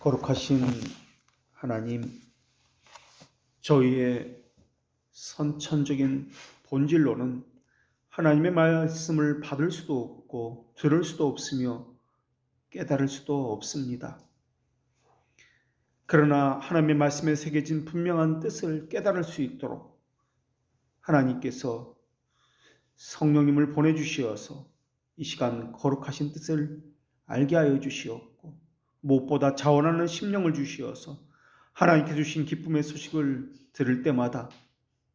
거룩하신 하나님, 저희의 선천적인 본질로는 하나님의 말씀을 받을 수도 없고 들을 수도 없으며 깨달을 수도 없습니다. 그러나 하나님의 말씀에 새겨진 분명한 뜻을 깨달을 수 있도록 하나님께서 성령님을 보내주시어서 이 시간 거룩하신 뜻을 알게 하여 주시옵고, 무엇보다 자원하는 심령을 주시어서 하나님께 주신 기쁨의 소식을 들을 때마다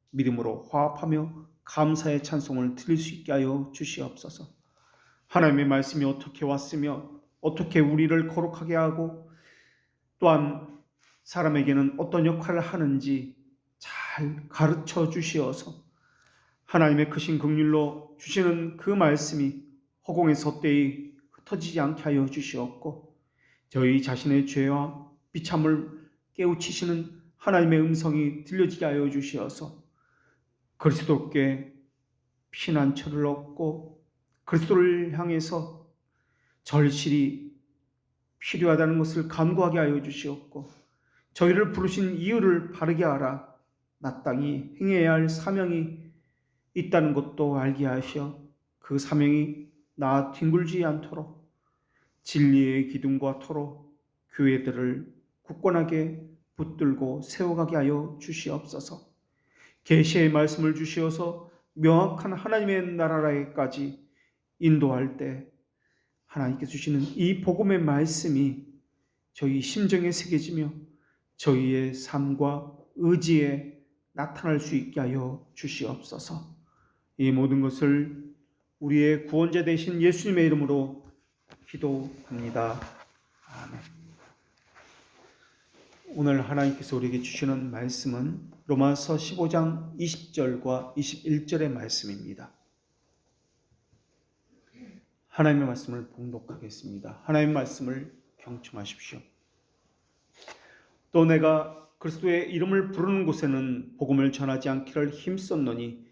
믿음으로 화합하며 감사의 찬송을 드릴 수 있게 하여 주시옵소서. 하나님의 말씀이 어떻게 왔으며 어떻게 우리를 거룩하게 하고 또한 사람에게는 어떤 역할을 하는지 잘 가르쳐 주시어서 하나님의 크신 긍휼로 주시는 그 말씀이 허공에서 헛되이 흩어지지 않게 하여 주시옵고, 저희 자신의 죄와 비참을 깨우치시는 하나님의 음성이 들려지게 하여 주시어서 그리스도께 피난처를 얻고 그리스도를 향해서 절실히 필요하다는 것을 간구하게 하여 주시옵고, 저희를 부르신 이유를 바르게 알아 마땅히 행해야 할 사명이 있다는 것도 알게 하시어 그 사명이 나 뒹굴지 않도록 진리의 기둥과 토로 교회들을 굳건하게 붙들고 세워가게 하여 주시옵소서. 계시의 말씀을 주시어서 명확한 하나님의 나라에까지 인도할 때 하나님께 주시는 이 복음의 말씀이 저희 심정에 새겨지며 저희의 삶과 의지에 나타날 수 있게 하여 주시옵소서. 이 모든 것을 우리의 구원자 되신 예수님의 이름으로 기도합니다. 아멘. 오늘 하나님께서 우리에게 주시는 말씀은 로마서 15장 20절과 21절의 말씀입니다. 하나님의 말씀을 봉독하겠습니다. 하나님의 말씀을 경청하십시오. 또 내가 그리스도의 이름을 부르는 곳에는 복음을 전하지 않기를 힘썼노니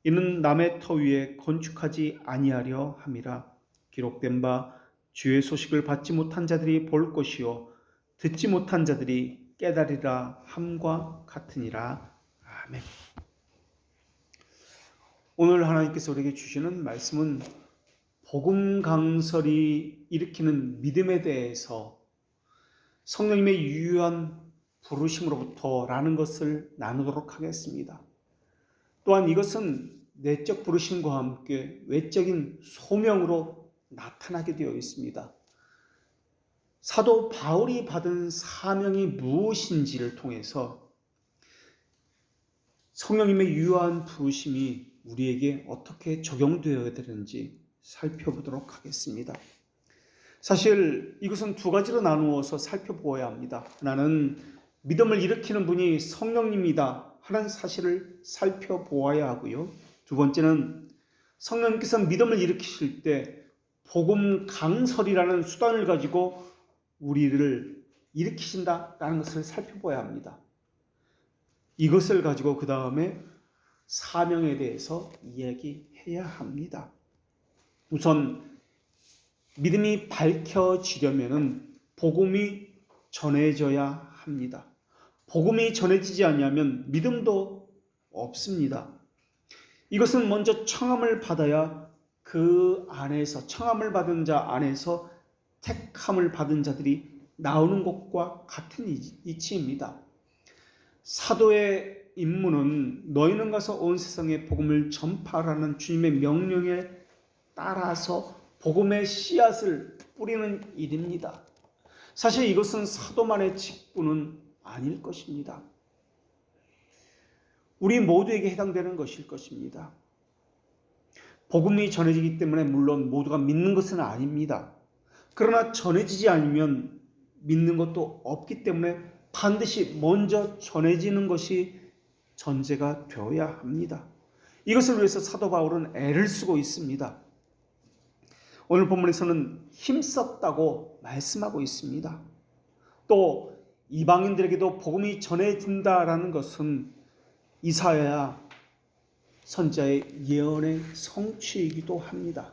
이는 남의 터 위에 건축하지 아니하려 함이라. 기록된 바 주의 소식을 받지 못한 자들이 볼 것이요 듣지 못한 자들이 깨달으리라 함과 같으니라. 아멘. 오늘 하나님께서 우리에게 주시는 말씀은 복음 강설이 일으키는 믿음에 대해서 성령님의 유효한 부르심으로부터라는 것을 나누도록 하겠습니다. 또한 이것은 내적 부르심과 함께 외적인 소명으로 나타나게 되어 있습니다. 사도 바울이 받은 사명이 무엇인지를 통해서 성령님의 유효한 부르심이 우리에게 어떻게 적용되어야 되는지 살펴보도록 하겠습니다. 사실 이것은 두 가지로 나누어서 살펴보아야 합니다. 하나는 믿음을 일으키는 분이 성령님이다 하는 사실을 살펴보아야 하고요. 두 번째는 성령님께서 믿음을 일으키실 때 복음 강설이라는 수단을 가지고 우리를 일으키신다라는 것을 살펴봐야 합니다. 이것을 가지고 그 다음에 사명에 대해서 이야기해야 합니다. 우선 믿음이 밝혀지려면 복음이 전해져야 합니다. 복음이 전해지지 않으면 믿음도 없습니다. 이것은 먼저 청함을 받아야 그 안에서 청함을 받은 자 안에서 택함을 받은 자들이 나오는 것과 같은 이치입니다. 사도의 임무는 너희는 가서 온 세상에 복음을 전파하라는 주님의 명령에 따라서 복음의 씨앗을 뿌리는 일입니다. 사실 이것은 사도만의 직분은 아닐 것입니다. 우리 모두에게 해당되는 것일 것입니다. 복음이 전해지기 때문에 물론 모두가 믿는 것은 아닙니다. 그러나 전해지지 않으면 믿는 것도 없기 때문에 반드시 먼저 전해지는 것이 전제가 되어야 합니다. 이것을 위해서 사도 바울은 애를 쓰고 있습니다. 오늘 본문에서는 힘썼다고 말씀하고 있습니다. 또 이방인들에게도 복음이 전해진다라는 것은 이사야 선지자의 예언의 성취이기도 합니다.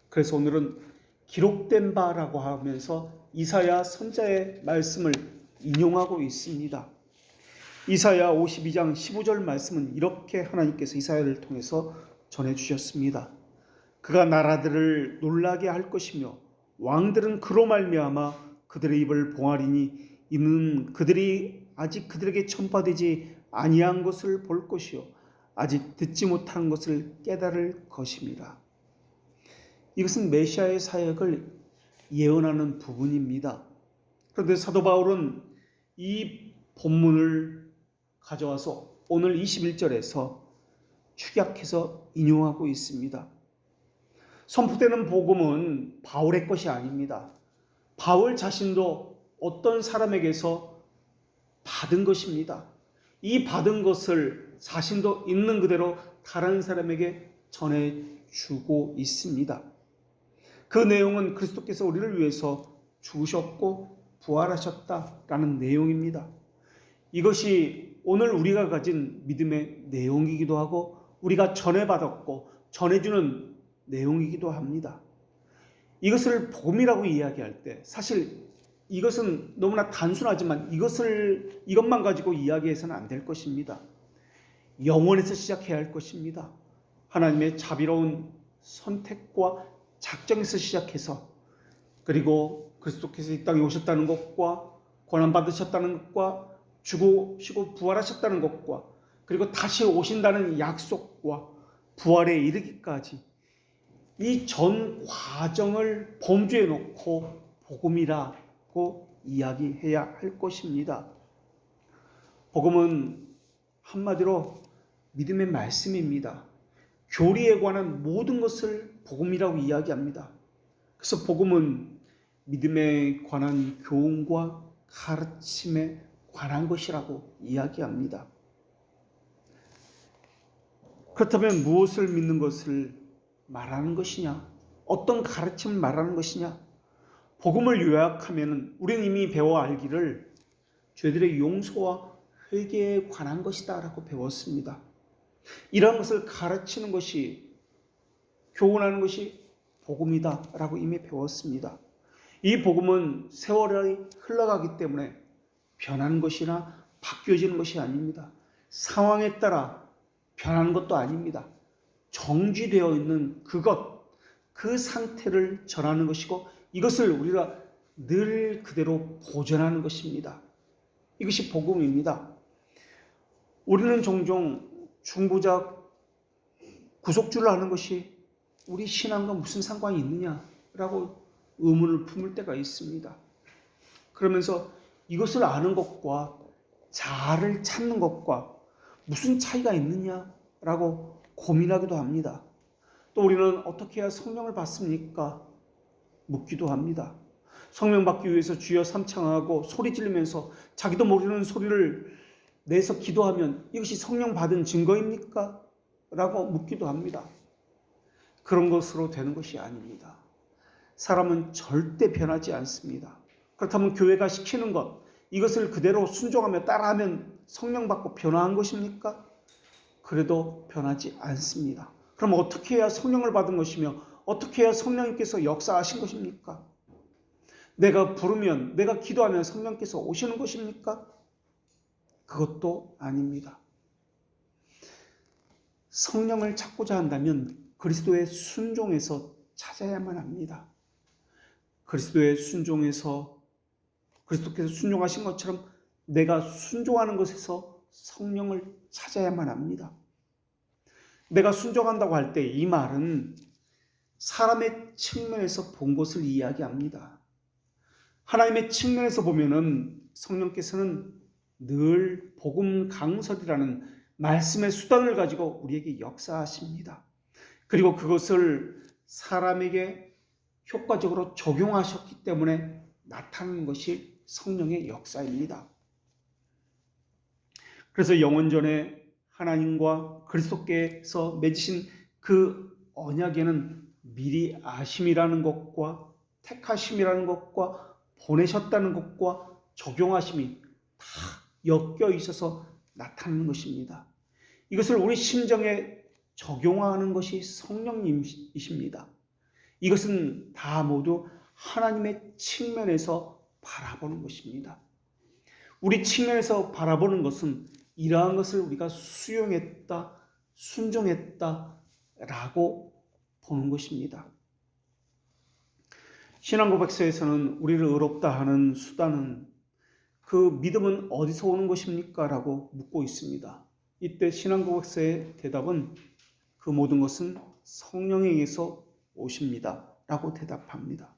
그래서 오늘은 기록된 바라고 하면서 이사야 선자의 말씀을 인용하고 있습니다. 이사야 52장 15절 말씀은 이렇게 하나님께서 이사야를 통해서 전해주셨습니다. 그가 나라들을 놀라게 할 것이며 왕들은 그로 말미암아 그들의 입을 봉하리니 이는 그들이 아직 그들에게 전파되지 아니한 것을 볼 것이요 아직 듣지 못한 것을 깨달을 것입니다. 이것은 메시아의 사역을 예언하는 부분입니다. 그런데 사도 바울은 이 본문을 가져와서 오늘 21절에서 축약해서 인용하고 있습니다. 선포되는 복음은 바울의 것이 아닙니다. 바울 자신도 어떤 사람에게서 받은 것입니다. 이 받은 것을 자신도 있는 그대로 다른 사람에게 전해주고 있습니다. 그 내용은 그리스도께서 우리를 위해서 죽으셨고 부활하셨다라는 내용입니다. 이것이 오늘 우리가 가진 믿음의 내용이기도 하고 우리가 전해받았고 전해주는 내용이기도 합니다. 이것을 복음이라고 이야기할 때 사실 이것은 너무나 단순하지만 이것만 가지고 이야기해서는 안 될 것입니다. 영원에서 시작해야 할 것입니다. 하나님의 자비로운 선택과 작정에서 시작해서 그리고 그리스도께서 이 땅에 오셨다는 것과 고난받으셨다는 것과 죽으시고 부활하셨다는 것과 그리고 다시 오신다는 약속과 부활에 이르기까지 이 전 과정을 범주에 놓고 복음이라고 이야기해야 할 것입니다. 복음은 한마디로 믿음의 말씀입니다. 교리에 관한 모든 것을 복음이라고 이야기합니다. 그래서 복음은 믿음에 관한 교훈과 가르침에 관한 것이라고 이야기합니다. 그렇다면 무엇을 믿는 것을 말하는 것이냐? 어떤 가르침을 말하는 것이냐? 복음을 요약하면 우리는 이미 배워 알기를 죄들의 용서와 회개에 관한 것이다 라고 배웠습니다. 이러한 것을 가르치는 것이 교훈하는 것이 복음이다 라고 이미 배웠습니다. 이 복음은 세월이 흘러가기 때문에 변하는 것이나 바뀌어지는 것이 아닙니다. 상황에 따라 변하는 것도 아닙니다. 정지되어 있는 그 상태를 전하는 것이고 이것을 우리가 늘 그대로 보존하는 것입니다. 이것이 복음입니다. 우리는 종종 중보자 구속주를 하는 것이 우리 신앙과 무슨 상관이 있느냐라고 의문을 품을 때가 있습니다. 그러면서 이것을 아는 것과 자아를 찾는 것과 무슨 차이가 있느냐라고 고민하기도 합니다. 또 우리는 어떻게 해야 성령을 받습니까? 묻기도 합니다. 성령 받기 위해서 주여 삼창하고 소리 지르면서 자기도 모르는 소리를 내서 기도하면 이것이 성령 받은 증거입니까? 라고 묻기도 합니다. 그런 것으로 되는 것이 아닙니다. 사람은 절대 변하지 않습니다. 그렇다면 교회가 시키는 것, 이것을 그대로 순종하며 따라하면 성령 받고 변화한 것입니까? 그래도 변하지 않습니다. 그럼 어떻게 해야 성령을 받은 것이며 어떻게 해야 성령님께서 역사하신 것입니까? 내가 부르면, 내가 기도하면 성령께서 오시는 것입니까? 그것도 아닙니다. 성령을 찾고자 한다면 그리스도의 순종에서 찾아야만 합니다. 그리스도의 순종에서 그리스도께서 순종하신 것처럼 내가 순종하는 것에서 성령을 찾아야만 합니다. 내가 순종한다고 할 때 이 말은 사람의 측면에서 본 것을 이야기합니다. 하나님의 측면에서 보면은 성령께서는 늘 복음 강설이라는 말씀의 수단을 가지고 우리에게 역사하십니다. 그리고 그것을 사람에게 효과적으로 적용하셨기 때문에 나타나는 것이 성령의 역사입니다. 그래서 영원전에 하나님과 그리스도께서 맺으신 그 언약에는 미리 아심이라는 것과 택하심이라는 것과 보내셨다는 것과 적용하심이 다 엮여 있어서 나타나는 것입니다. 이것을 우리 심정에 적용하는 것이 성령님이십니다. 이것은 다 모두 하나님의 측면에서 바라보는 것입니다. 우리 측면에서 바라보는 것은 이러한 것을 우리가 수용했다, 순종했다라고 보는 것입니다. 신앙고백서에서는 우리를 의롭다 하는 수단은 그 믿음은 어디서 오는 것입니까? 라고 묻고 있습니다. 이때 신앙고백서의 대답은 그 모든 것은 성령에게서 오십니다. 라고 대답합니다.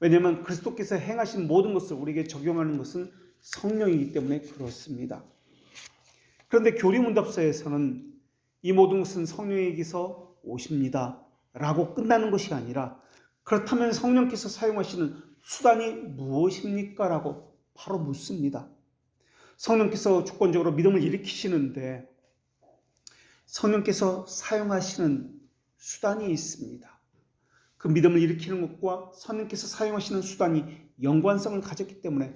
왜냐하면 그리스도께서 행하신 모든 것을 우리에게 적용하는 것은 성령이기 때문에 그렇습니다. 그런데 교리문답서에서는 이 모든 것은 성령에게서 오십니다. 라고 끝나는 것이 아니라 그렇다면 성령께서 사용하시는 수단이 무엇입니까? 라고 바로 묻습니다. 성령께서 주권적으로 믿음을 일으키시는데 성령께서 사용하시는 수단이 있습니다. 그 믿음을 일으키는 것과 성령께서 사용하시는 수단이 연관성을 가졌기 때문에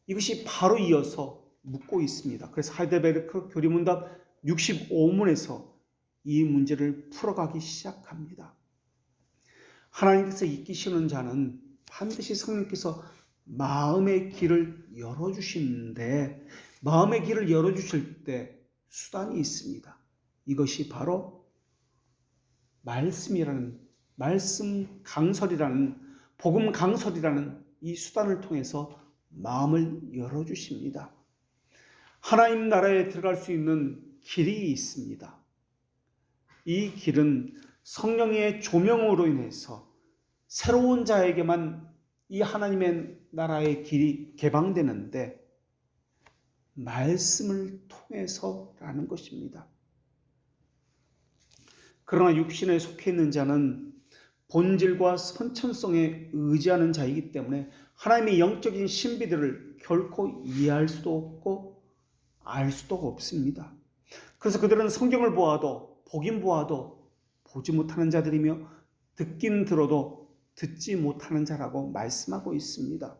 이것이 바로 이어서 묻고 있습니다. 그래서 하이델베르크 교리문답 65문에서 이 문제를 풀어가기 시작합니다. 하나님께서 이끄시는 자는 반드시 성령께서 마음의 길을 열어주시는데 마음의 길을 열어주실 때 수단이 있습니다. 이것이 바로 말씀 강설이라는 복음 강설이라는 이 수단을 통해서 마음을 열어주십니다. 하나님 나라에 들어갈 수 있는 길이 있습니다. 이 길은 성령의 조명으로 인해서 새로운 자에게만 이 하나님의 나라의 길이 개방되는데 말씀을 통해서라는 것입니다. 그러나 육신에 속해 있는 자는 본질과 선천성에 의지하는 자이기 때문에 하나님의 영적인 신비들을 결코 이해할 수도 없고 알 수도 없습니다. 그래서 그들은 성경을 보아도 보긴 보아도 보지 못하는 자들이며 듣긴 들어도 듣지 못하는 자라고 말씀하고 있습니다.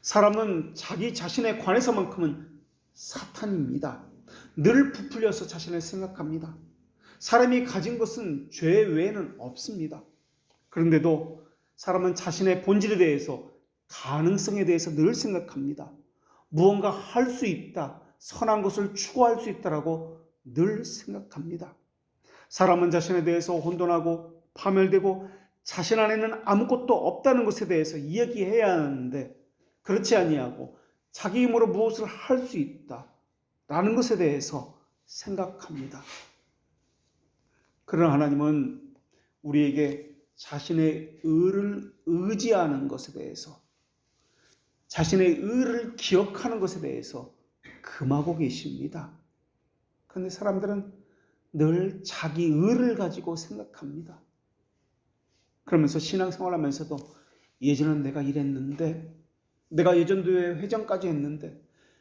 사람은 자기 자신에 관해서만큼은 사탄입니다. 늘 부풀려서 자신을 생각합니다. 사람이 가진 것은 죄 외에는 없습니다. 그런데도 사람은 자신의 본질에 대해서 가능성에 대해서 늘 생각합니다. 무언가 할 수 있다, 선한 것을 추구할 수 있다라고 늘 생각합니다. 사람은 자신에 대해서 혼돈하고 파멸되고 자신 안에는 아무것도 없다는 것에 대해서 이야기해야 하는데 그렇지 아니하고 자기 힘으로 무엇을 할 수 있다라는 것에 대해서 생각합니다. 그러나 하나님은 우리에게 자신의 의를 의지하는 것에 대해서 자신의 의를 기억하는 것에 대해서 금하고 계십니다. 그런데 사람들은 늘 자기 의를 가지고 생각합니다. 그러면서 신앙생활하면서도 예전엔 내가 이랬는데 내가 예전도에 회장까지 했는데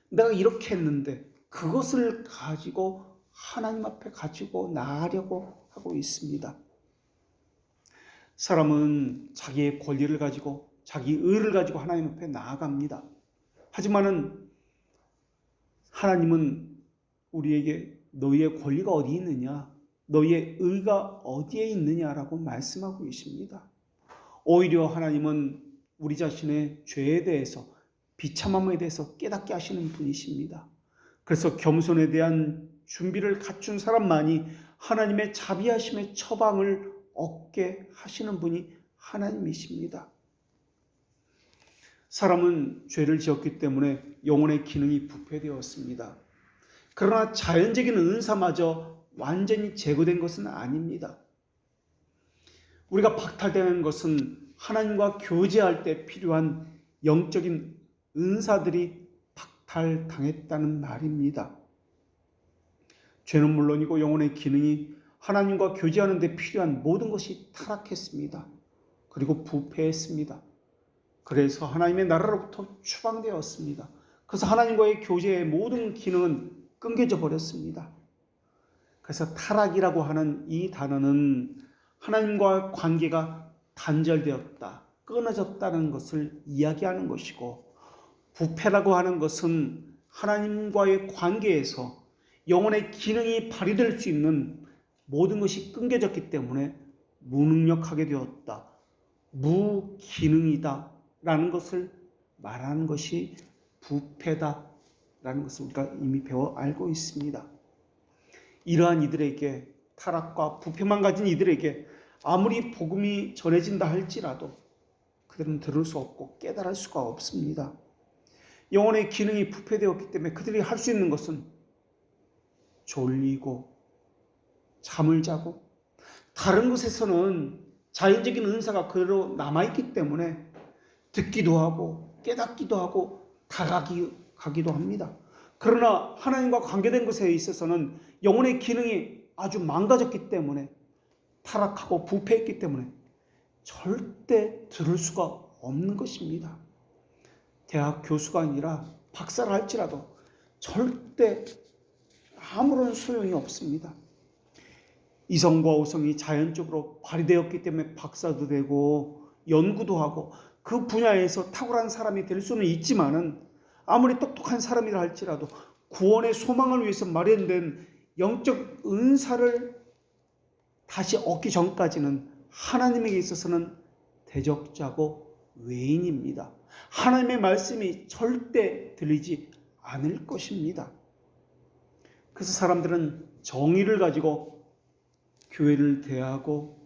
내가 이렇게 했는데 그것을 가지고 하나님 앞에 가지고 나아가려고 하고 있습니다. 사람은 자기의 권리를 가지고 자기 의를 가지고 하나님 앞에 나아갑니다. 하지만은 하나님은 우리에게 너희의 권리가 어디 있느냐, 너희의 의가 어디에 있느냐라고 말씀하고 계십니다. 오히려 하나님은 우리 자신의 죄에 대해서 비참함에 대해서 깨닫게 하시는 분이십니다. 그래서 겸손에 대한 준비를 갖춘 사람만이 하나님의 자비하심의 처방을 얻게 하시는 분이 하나님이십니다. 사람은 죄를 지었기 때문에 영혼의 기능이 부패되었습니다. 그러나 자연적인 은사마저 완전히 제거된 것은 아닙니다. 우리가 박탈되는 것은 하나님과 교제할 때 필요한 영적인 은사들이 박탈당했다는 말입니다. 죄는 물론이고 영혼의 기능이 하나님과 교제하는 데 필요한 모든 것이 타락했습니다. 그리고 부패했습니다. 그래서 하나님의 나라로부터 추방되었습니다. 그래서 하나님과의 교제의 모든 기능은 끊겨져 버렸습니다. 그래서 타락이라고 하는 이 단어는 하나님과 관계가 단절되었다, 끊어졌다는 것을 이야기하는 것이고, 부패라고 하는 것은 하나님과의 관계에서 영혼의 기능이 발휘될 수 있는 모든 것이 끊겨졌기 때문에 무능력하게 되었다, 무기능이다라는 것을 말하는 것이 부패다라는 것을 우리가 이미 배워 알고 있습니다. 이러한 이들에게, 타락과 부패만 가진 이들에게 아무리 복음이 전해진다 할지라도 그들은 들을 수 없고 깨달을 수가 없습니다. 영혼의 기능이 부패되었기 때문에 그들이 할 수 있는 것은 졸리고 잠을 자고, 다른 곳에서는 자연적인 은사가 그대로 남아있기 때문에 듣기도 하고 깨닫기도 하고 다가가기도 합니다. 그러나 하나님과 관계된 것에 있어서는 영혼의 기능이 아주 망가졌기 때문에, 타락하고 부패했기 때문에 절대 들을 수가 없는 것입니다. 대학 교수가 아니라 박사를 할지라도 절대 아무런 소용이 없습니다. 이성과 오성이 자연적으로 발휘되었기 때문에 박사도 되고 연구도 하고 그 분야에서 탁월한 사람이 될 수는 있지만은, 아무리 똑똑한 사람이라 할지라도 구원의 소망을 위해서 마련된 영적 은사를 다시 얻기 전까지는 하나님에게 있어서는 대적자고 외인입니다. 하나님의 말씀이 절대 들리지 않을 것입니다. 그래서 사람들은 정의를 가지고 교회를 대하고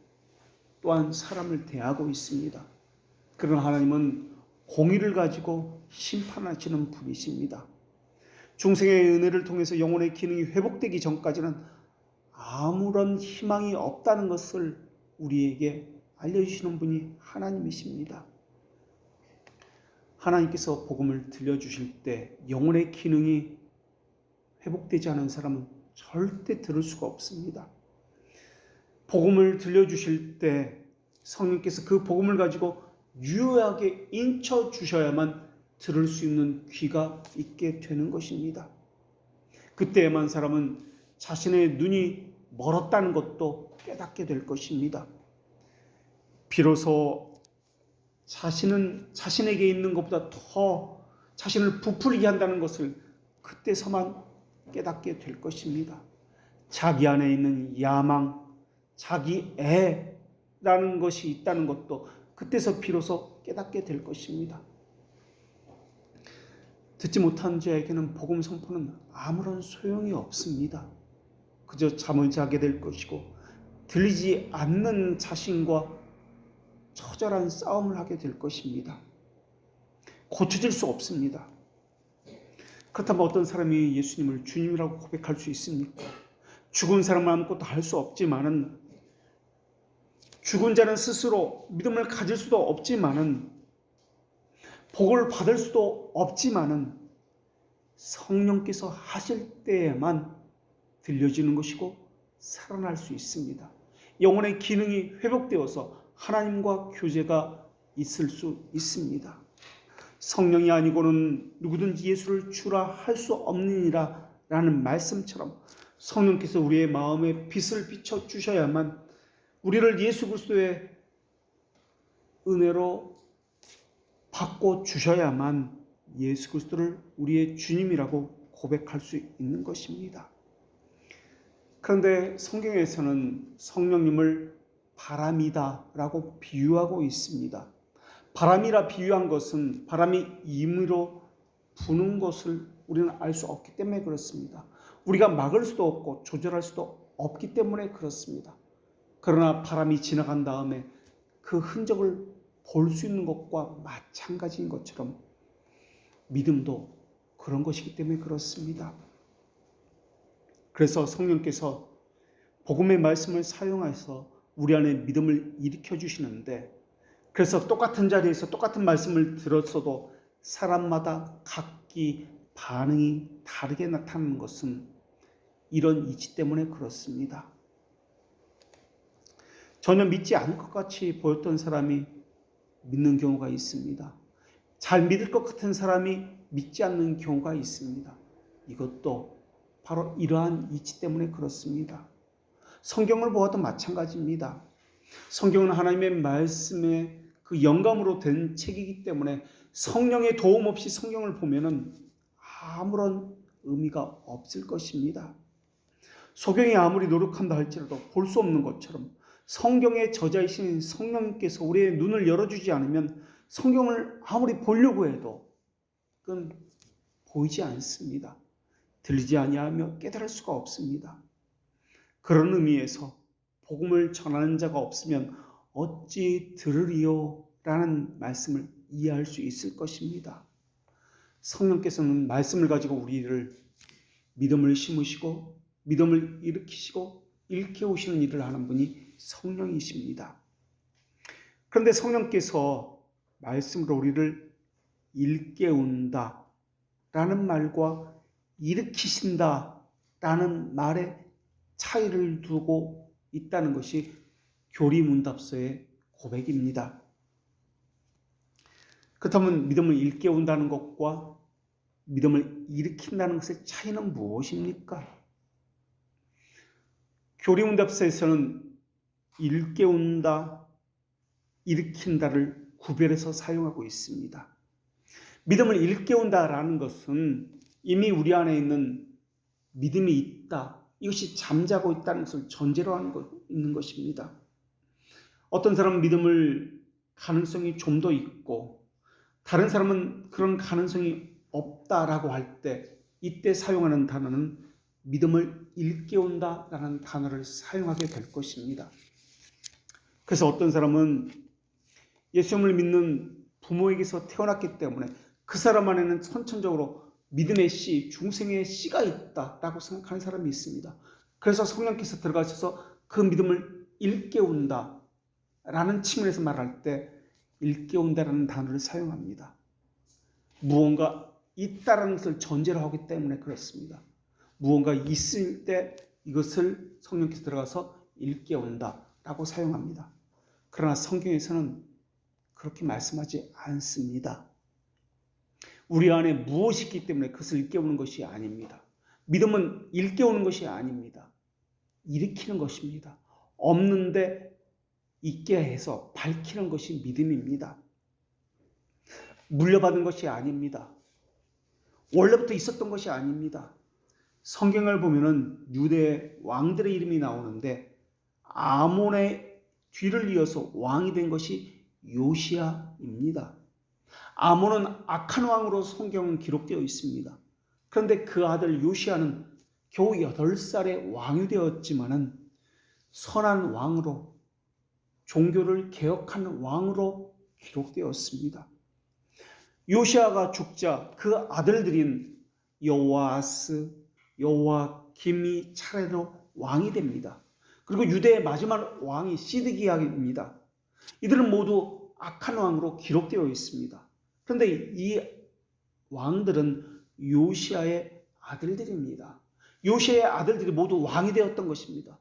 또한 사람을 대하고 있습니다. 그러나 하나님은 공의를 가지고 심판하시는 분이십니다. 중생의 은혜를 통해서 영혼의 기능이 회복되기 전까지는 아무런 희망이 없다는 것을 우리에게 알려주시는 분이 하나님이십니다. 하나님께서 복음을 들려주실 때 영혼의 기능이 회복되지 않은 사람은 절대 들을 수가 없습니다. 복음을 들려주실 때 성령께서 그 복음을 가지고 유효하게 인쳐 주셔야만 들을 수 있는 귀가 있게 되는 것입니다. 그때에만 사람은 자신의 눈이 멀었다는 것도 깨닫게 될 것입니다. 비로소 자신은 자신에게 있는 것보다 더 자신을 부풀리게 한다는 것을 그때서만 깨닫게 될 것입니다. 자기 안에 있는 야망, 자기 애라는 것이 있다는 것도 그때서 비로소 깨닫게 될 것입니다. 듣지 못한 자에게는 복음 선포는 아무런 소용이 없습니다. 그저 잠을 자게 될 것이고, 들리지 않는 자신과 처절한 싸움을 하게 될 것입니다. 고쳐질 수 없습니다. 그렇다면 어떤 사람이 예수님을 주님이라고 고백할 수 있습니까? 죽은 사람은 아무것도 할 수 없지만은, 죽은 자는 스스로 믿음을 가질 수도 없지만은, 복을 받을 수도 없지만은, 성령께서 하실 때에만 들려지는 것이고 살아날 수 있습니다. 영혼의 기능이 회복되어서 하나님과 교제가 있을 수 있습니다. 성령이 아니고는 누구든지 예수를 주라 할 수 없느니라 라는 말씀처럼 성령께서 우리의 마음에 빛을 비춰 주셔야만, 우리를 예수 그리스도의 은혜로 바꿔 주셔야만 예수 그리스도를 우리의 주님이라고 고백할 수 있는 것입니다. 그런데 성경에서는 성령님을 바람이다 라고 비유하고 있습니다. 바람이라 비유한 것은 바람이 임의로 부는 것을 우리는 알 수 없기 때문에 그렇습니다. 우리가 막을 수도 없고 조절할 수도 없기 때문에 그렇습니다. 그러나 바람이 지나간 다음에 그 흔적을 볼 수 있는 것과 마찬가지인 것처럼 믿음도 그런 것이기 때문에 그렇습니다. 그래서 성령께서 복음의 말씀을 사용해서 우리 안에 믿음을 일으켜 주시는데, 그래서 똑같은 자리에서 똑같은 말씀을 들었어도 사람마다 각기 반응이 다르게 나타나는 것은 이런 이치 때문에 그렇습니다. 전혀 믿지 않을 것 같이 보였던 사람이 믿는 경우가 있습니다. 잘 믿을 것 같은 사람이 믿지 않는 경우가 있습니다. 이것도 바로 이러한 이치 때문에 그렇습니다. 성경을 보아도 마찬가지입니다. 성경은 하나님의 말씀의 그 영감으로 된 책이기 때문에 성령의 도움 없이 성경을 보면은 아무런 의미가 없을 것입니다. 소경이 아무리 노력한다 할지라도 볼 수 없는 것처럼 성경의 저자이신 성령님께서 우리의 눈을 열어주지 않으면 성경을 아무리 보려고 해도 그건 보이지 않습니다. 들리지 아니하며 깨달을 수가 없습니다. 그런 의미에서 복음을 전하는 자가 없으면 어찌 들으리요? 라는 말씀을 이해할 수 있을 것입니다. 성령께서는 말씀을 가지고 우리를 믿음을 심으시고 믿음을 일으키시고 일깨우시는 일을 하는 분이 성령이십니다. 그런데 성령께서 말씀으로 우리를 일깨운다 라는 말과 일으키신다 라는 말에 차이를 두고 있다는 것이 교리문답서의 고백입니다. 그렇다면 믿음을 일깨운다는 것과 믿음을 일으킨다는 것의 차이는 무엇입니까? 교리문답서에서는 일깨운다, 일으킨다를 구별해서 사용하고 있습니다. 믿음을 일깨운다라는 것은 이미 우리 안에 있는 믿음이 있다, 이것이 잠자고 있다는 것을 전제로 있는 것입니다. 어떤 사람은 믿음을 가능성이 좀 더 있고 다른 사람은 그런 가능성이 없다라고 할 때 이때 사용하는 단어는 믿음을 일깨운다라는 단어를 사용하게 될 것입니다. 그래서 어떤 사람은 예수님을 믿는 부모에게서 태어났기 때문에 그 사람 안에는 선천적으로 믿음의 씨, 중생의 씨가 있다라고 생각하는 사람이 있습니다. 그래서 성령께서 들어가셔서 그 믿음을 일깨운다 라는 측면에서 말할 때 일깨운다라는 단어를 사용합니다. 무언가 있다라는 것을 전제로 하기 때문에 그렇습니다. 무언가 있을 때 이것을 성령께서 들어가서 일깨운다라고 사용합니다. 그러나 성경에서는 그렇게 말씀하지 않습니다. 우리 안에 무엇이 있기 때문에 그것을 일깨우는 것이 아닙니다. 믿음은 일깨우는 것이 아닙니다. 일으키는 것입니다. 없는데 있게 해서 밝히는 것이 믿음입니다. 물려받은 것이 아닙니다. 원래부터 있었던 것이 아닙니다. 성경을 보면은 유대 왕들의 이름이 나오는데 아몬의 뒤를 이어서 왕이 된 것이 요시야입니다. 아몬은 악한 왕으로 성경은 기록되어 있습니다. 그런데 그 아들 요시야는 겨우 8살에 왕이 되었지만은 선한 왕으로 종교를 개혁한 왕으로 기록되었습니다. 요시야가 죽자 그 아들들인 여호아스, 여호야김이 차례로 왕이 됩니다. 그리고 유대의 마지막 왕이 시드기야입니다. 이들은 모두 악한 왕으로 기록되어 있습니다. 그런데 이 왕들은 요시야의 아들들입니다. 요시야의 아들들이 모두 왕이 되었던 것입니다.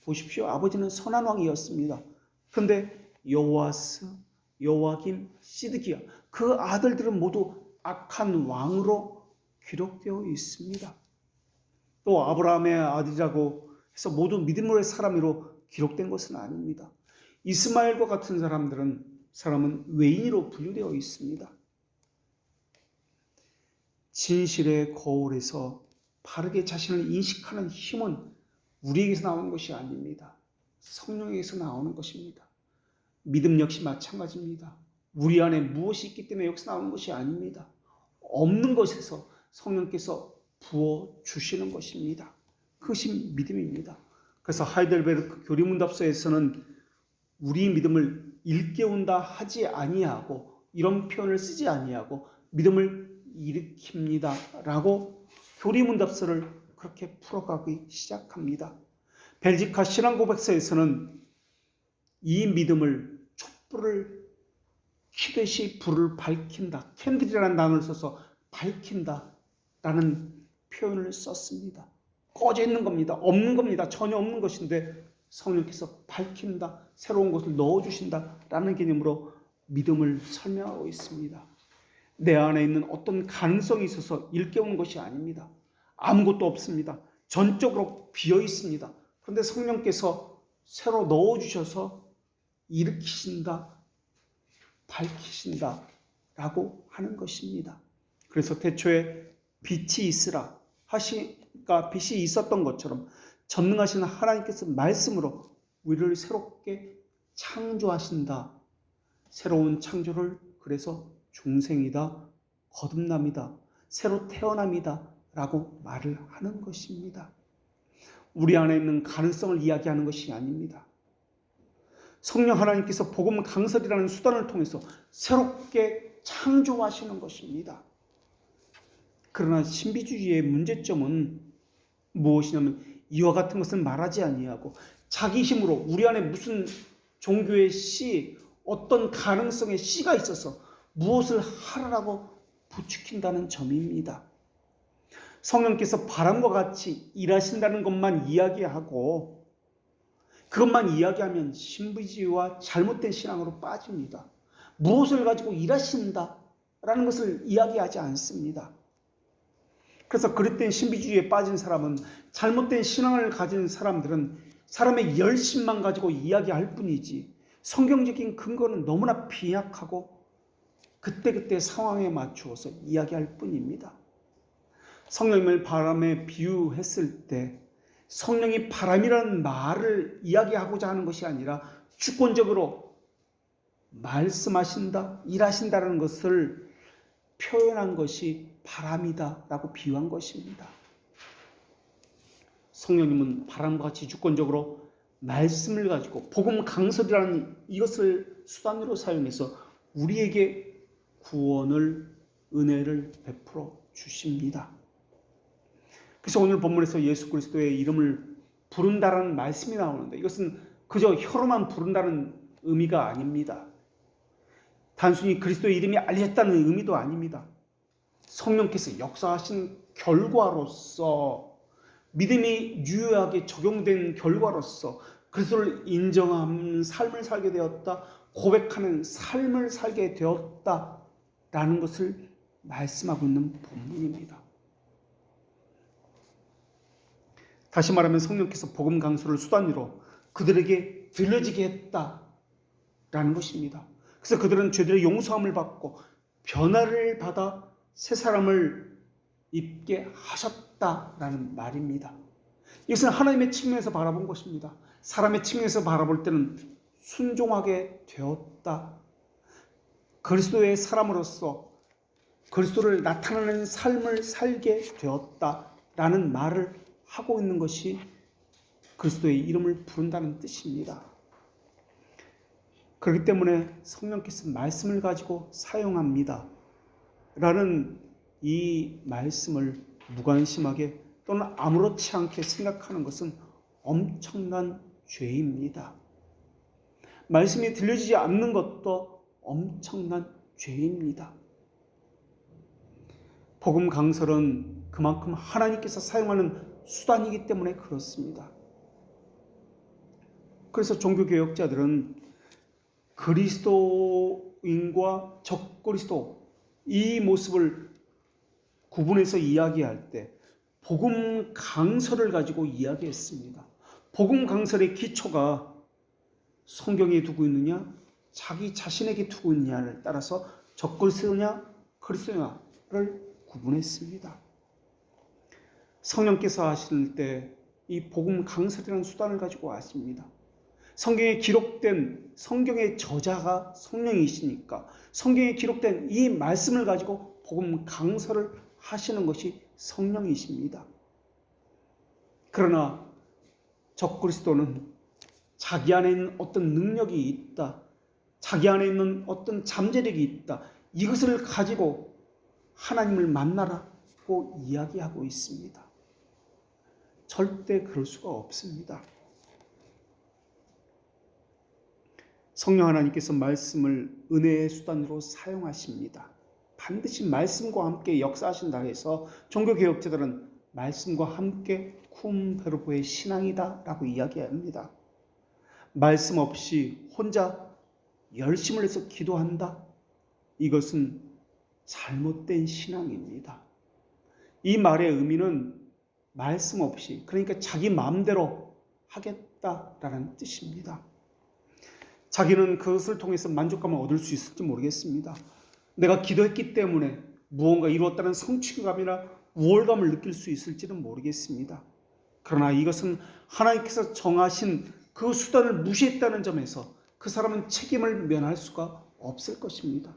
보십시오. 아버지는 선한 왕이었습니다. 그런데 여호아스, 여호야김, 시드기야 그 아들들은 모두 악한 왕으로 기록되어 있습니다. 또 아브라함의 아들이라고 해서 모두 믿음으로의 사람으로 기록된 것은 아닙니다. 이스마엘과 같은 사람은 외인으로 분류되어 있습니다. 진실의 거울에서 바르게 자신을 인식하는 힘은 우리에게서 나오는 것이 아닙니다. 성령에게서 나오는 것입니다. 믿음 역시 마찬가지입니다. 우리 안에 무엇이 있기 때문에 여기서 나오는 것이 아닙니다. 없는 것에서 성령께서 부어주시는 것입니다. 그것이 믿음입니다. 그래서 하이델베르크 교리문답서에서는 우리 믿음을 일깨운다 하지 아니하고 이런 표현을 쓰지 아니하고 믿음을 일으킵니다 라고 교리문답서를 그렇게 풀어가기 시작합니다. 벨지카 신앙고백서에서는 이 믿음을 촛불을 켜듯이 불을 밝힌다, 캔들이라는 단어를 써서 밝힌다 라는 표현을 썼습니다. 꺼져 있는 겁니다. 없는 겁니다. 전혀 없는 것인데 성령께서 밝힌다, 새로운 것을 넣어주신다 라는 개념으로 믿음을 설명하고 있습니다. 내 안에 있는 어떤 가능성이 있어서 일깨우는 것이 아닙니다. 아무것도 없습니다. 전적으로 비어 있습니다. 그런데 성령께서 새로 넣어주셔서 일으키신다, 밝히신다 라고 하는 것입니다. 그래서 태초에 빛이 있으라 하시니까 빛이 있었던 것처럼 전능하신 하나님께서 말씀으로 우리를 새롭게 창조하신다. 새로운 창조를 그래서 중생이다, 거듭남이다, 새로 태어남이다 라고 말을 하는 것입니다. 우리 안에 있는 가능성을 이야기하는 것이 아닙니다. 성령 하나님께서 복음 강설이라는 수단을 통해서 새롭게 창조하시는 것입니다. 그러나 신비주의의 문제점은 무엇이냐면 이와 같은 것은 말하지 아니하고 자기 힘으로 우리 안에 무슨 종교의 씨, 어떤 가능성의 씨가 있어서 무엇을 하라고 부추긴다는 점입니다. 성령께서 바람과 같이 일하신다는 것만 이야기하고 그것만 이야기하면 신비주의와 잘못된 신앙으로 빠집니다. 무엇을 가지고 일하신다라는 것을 이야기하지 않습니다. 그래서 그릇된 신비주의에 빠진 사람은, 잘못된 신앙을 가진 사람들은 사람의 열심만 가지고 이야기할 뿐이지 성경적인 근거는 너무나 빈약하고 그때그때 상황에 맞추어서 이야기할 뿐입니다. 성령님을 바람에 비유했을 때 성령이 바람이라는 말을 이야기하고자 하는 것이 아니라 주권적으로 말씀하신다, 일하신다는 것을 표현한 것이 바람이다라고 비유한 것입니다. 성령님은 바람과 같이 주권적으로 말씀을 가지고 복음 강설이라는 이것을 수단으로 사용해서 우리에게 구원을, 은혜를 베풀어 주십니다. 그래서 오늘 본문에서 예수 그리스도의 이름을 부른다라는 말씀이 나오는데 이것은 그저 혀로만 부른다는 의미가 아닙니다. 단순히 그리스도의 이름이 알려졌다는 의미도 아닙니다. 성령께서 역사하신 결과로서, 믿음이 유효하게 적용된 결과로서 그리스도를 인정하는 삶을 살게 되었다, 고백하는 삶을 살게 되었다라는 것을 말씀하고 있는 본문입니다. 다시 말하면 성령께서 복음 강소를 수단으로 그들에게 들려지게 했다라는 것입니다. 그래서 그들은 죄들의 용서함을 받고 변화를 받아 새 사람을 입게 하셨다라는 말입니다. 이것은 하나님의 측면에서 바라본 것입니다. 사람의 측면에서 바라볼 때는 순종하게 되었다. 그리스도의 사람으로서 그리스도를 나타내는 삶을 살게 되었다라는 말을 하고 있는 것이 그리스도의 이름을 부른다는 뜻입니다. 그렇기 때문에 성령께서 말씀을 가지고 사용합니다. 라는 이 말씀을 무관심하게 또는 아무렇지 않게 생각하는 것은 엄청난 죄입니다. 말씀이 들려지지 않는 것도 엄청난 죄입니다. 복음 강설은 그만큼 하나님께서 사용하는 수단이기 때문에 그렇습니다. 그래서 종교개혁자들은 그리스도인과 적그리스도 이 모습을 구분해서 이야기할 때 복음 강설을 가지고 이야기했습니다. 복음 강설의 기초가 성경에 두고 있느냐, 자기 자신에게 두고 있느냐를 따라서 적그리스도냐 그리스도냐를 구분했습니다. 성령께서 하실 때 이 복음 강설이라는 수단을 가지고 하십니다. 성경에 기록된 성경의 저자가 성령이시니까 성경에 기록된 이 말씀을 가지고 복음 강설을 하시는 것이 성령이십니다. 그러나 적그리스도는 자기 안에 있는 어떤 능력이 있다, 자기 안에 있는 어떤 잠재력이 있다, 이것을 가지고 하나님을 만나라고 이야기하고 있습니다. 절대 그럴 수가 없습니다. 성령 하나님께서 말씀을 은혜의 수단으로 사용하십니다. 반드시 말씀과 함께 역사하신다 해서 종교개혁자들은 말씀과 함께 쿰 베르보의 신앙이다 라고 이야기합니다. 말씀 없이 혼자 열심을 해서 기도한다? 이것은 잘못된 신앙입니다. 이 말의 의미는 말씀 없이, 그러니까 자기 마음대로 하겠다라는 뜻입니다. 자기는 그것을 통해서 만족감을 얻을 수 있을지 모르겠습니다. 내가 기도했기 때문에 무언가 이루었다는 성취감이나 우월감을 느낄 수 있을지는 모르겠습니다. 그러나 이것은 하나님께서 정하신 그 수단을 무시했다는 점에서 그 사람은 책임을 면할 수가 없을 것입니다.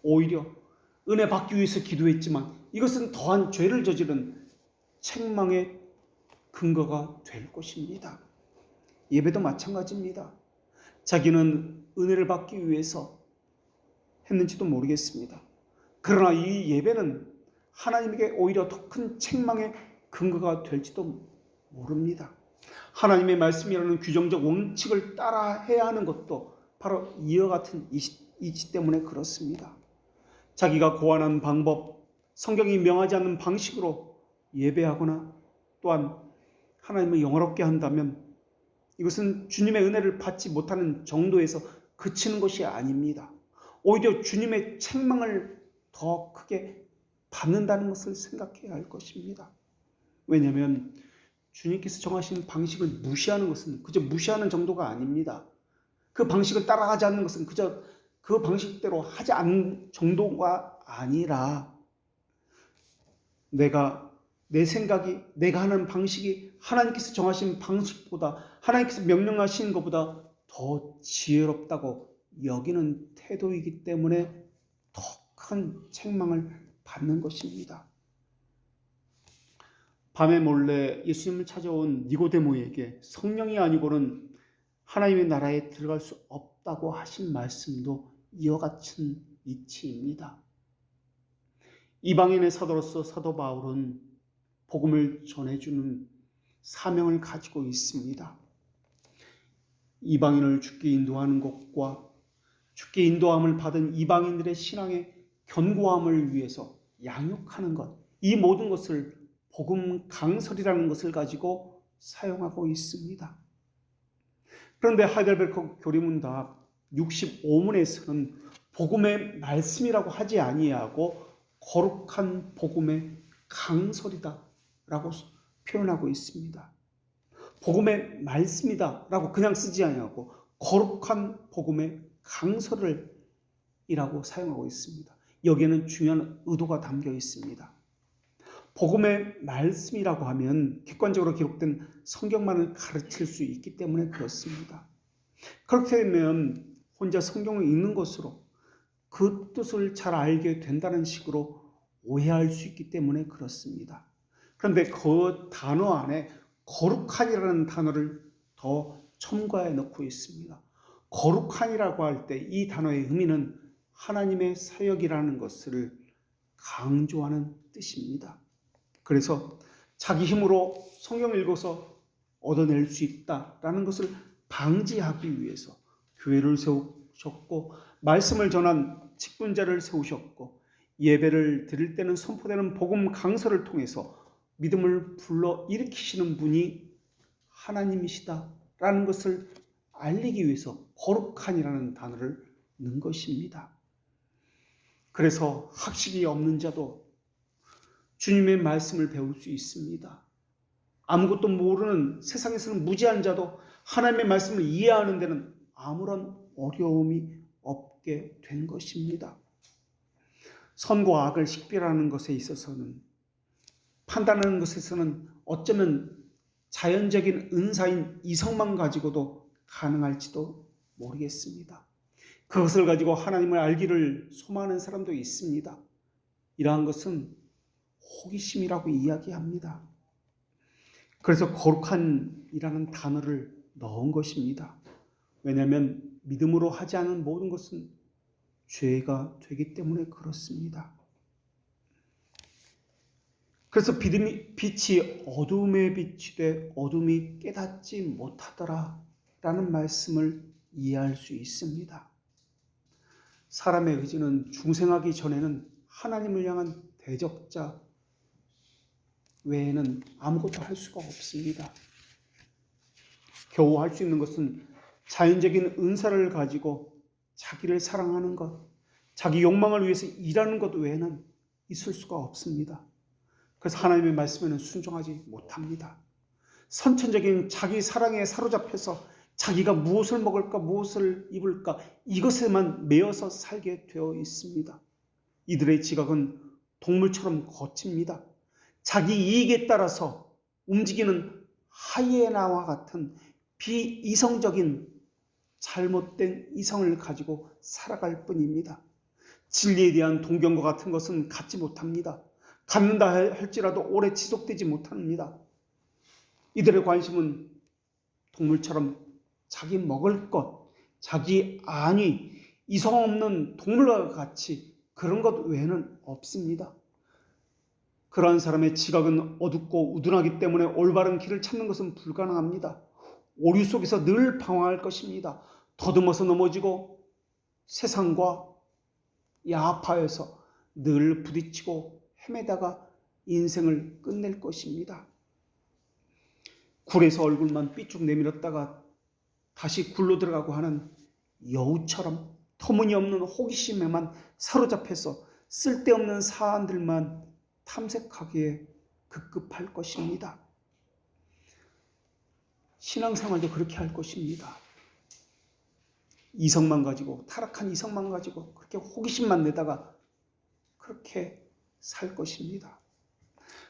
오히려 은혜 받기 위해서 기도했지만 이것은 더한 죄를 저지른 책망의 근거가 될 것입니다. 예배도 마찬가지입니다. 자기는 은혜를 받기 위해서 했는지도 모르겠습니다. 그러나 이 예배는 하나님에게 오히려 더 큰 책망의 근거가 될지도 모릅니다. 하나님의 말씀이라는 규정적 원칙을 따라해야 하는 것도 바로 이와 같은 이치 때문에 그렇습니다. 자기가 고안한 방법, 성경이 명하지 않는 방식으로 예배하거나 또한 하나님을 영화롭게 한다면 이것은 주님의 은혜를 받지 못하는 정도에서 그치는 것이 아닙니다. 오히려 주님의 책망을 더 크게 받는다는 것을 생각해야 할 것입니다. 왜냐하면 주님께서 정하신 방식을 무시하는 것은 그저 무시하는 정도가 아닙니다. 그 방식을 따라가지 않는 것은 그저 그 방식대로 하지 않는 정도가 아니라 내 생각이, 내가 하는 방식이 하나님께서 정하신 방식보다, 하나님께서 명령하신 것보다 더 지혜롭다고 여기는 태도이기 때문에 더 큰 책망을 받는 것입니다. 밤에 몰래 예수님을 찾아온 니고데모에게 성령이 아니고는 하나님의 나라에 들어갈 수 없다고 하신 말씀도 이와 같은 이치입니다. 이방인의 사도로서 사도 바울은 복음을 전해주는 사명을 가지고 있습니다. 이방인을 죽게 인도하는 것과 죽게 인도함을 받은 이방인들의 신앙의 견고함을 위해서 양육하는 것, 이 모든 것을 복음 강설이라는 것을 가지고 사용하고 있습니다. 그런데 하이델베르크 교리문답 65문에서는 복음의 말씀이라고 하지 아니하고 거룩한 복음의 강설이다 라고 표현하고 있습니다. 복음의 말씀이다 라고 그냥 쓰지 아니하고 거룩한 복음의 강설을 이라고 사용하고 있습니다. 여기에는 중요한 의도가 담겨 있습니다. 복음의 말씀이라고 하면 객관적으로 기록된 성경만을 가르칠 수 있기 때문에 그렇습니다. 그렇게 되면 혼자 성경을 읽는 것으로 그 뜻을 잘 알게 된다는 식으로 오해할 수 있기 때문에 그렇습니다. 그런데 그 단어 안에 거룩한이라는 단어를 더 첨가해 넣고 있습니다. 거룩한이라고 할 때 이 단어의 의미는 하나님의 사역이라는 것을 강조하는 뜻입니다. 그래서 자기 힘으로 성경을 읽어서 얻어낼 수 있다라는 것을 방지하기 위해서 교회를 세우셨고 말씀을 전한 직분자를 세우셨고 예배를 드릴 때는 선포되는 복음 강설을 통해서 믿음을 불러 일으키시는 분이 하나님이시다라는 것을 알리기 위해서 거룩한이라는 단어를 넣은 것입니다. 그래서 학식이 없는 자도 주님의 말씀을 배울 수 있습니다. 아무것도 모르는 세상에서는 무지한 자도 하나님의 말씀을 이해하는 데는 아무런 어려움이 없게 된 것입니다. 선과 악을 식별하는 것에 있어서는 판단하는 것에서는 어쩌면 자연적인 은사인 이성만 가지고도 가능할지도 모르겠습니다. 그것을 가지고 하나님을 알기를 소망하는 사람도 있습니다. 이러한 것은 호기심이라고 이야기합니다. 그래서 거룩한이라는 단어를 넣은 것입니다. 왜냐하면 믿음으로 하지 않은 모든 것은 죄가 되기 때문에 그렇습니다. 그래서 빛이 어둠에 비치되 어둠이 깨닫지 못하더라 라는 말씀을 이해할 수 있습니다. 사람의 의지는 중생하기 전에는 하나님을 향한 대적자 외에는 아무것도 할 수가 없습니다. 겨우 할 수 있는 것은 자연적인 은사를 가지고 자기를 사랑하는 것, 자기 욕망을 위해서 일하는 것 외에는 있을 수가 없습니다. 그래서 하나님의 말씀에는 순종하지 못합니다. 선천적인 자기 사랑에 사로잡혀서 자기가 무엇을 먹을까, 무엇을 입을까 이것에만 매여서 살게 되어 있습니다. 이들의 지각은 동물처럼 거칩니다. 자기 이익에 따라서 움직이는 하이에나와 같은 비이성적인 잘못된 이성을 가지고 살아갈 뿐입니다. 진리에 대한 동경과 같은 것은 갖지 못합니다. 갖는다 할지라도 오래 지속되지 못합니다. 이들의 관심은 동물처럼 자기 먹을 것, 자기 안위, 이성 없는 동물과 같이 그런 것 외에는 없습니다. 그러한 사람의 지각은 어둡고 우둔하기 때문에 올바른 길을 찾는 것은 불가능합니다. 오류 속에서 늘 방황할 것입니다. 더듬어서 넘어지고 세상과 야합하여서 늘 부딪히고 헤매다가 인생을 끝낼 것입니다. 굴에서 얼굴만 삐쭉 내밀었다가 다시 굴로 들어가고 하는 여우처럼 터무니없는 호기심에만 사로잡혀서 쓸데없는 사안들만 탐색하기에 급급할 것입니다. 신앙생활도 그렇게 할 것입니다. 이성만 가지고, 타락한 이성만 가지고 그렇게 호기심만 내다가 그렇게 살 것입니다.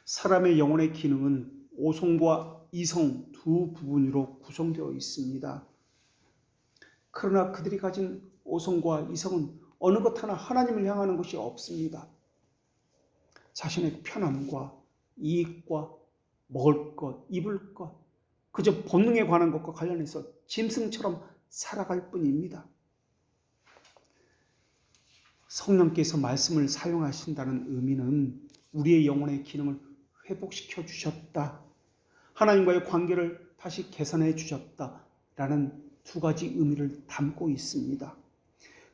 사람의 영혼의 기능은 오성과 이성 두 부분으로 구성되어 있습니다. 그러나 그들이 가진 오성과 이성은 어느 것 하나 하나님을 향하는 것이 없습니다. 자신의 편함과 이익과 먹을 것, 입을 것, 그저 본능에 관한 것과 관련해서 짐승처럼 살아갈 뿐입니다. 성령께서 말씀을 사용하신다는 의미는 우리의 영혼의 기능을 회복시켜 주셨다, 하나님과의 관계를 다시 개선해 주셨다라는 두 가지 의미를 담고 있습니다.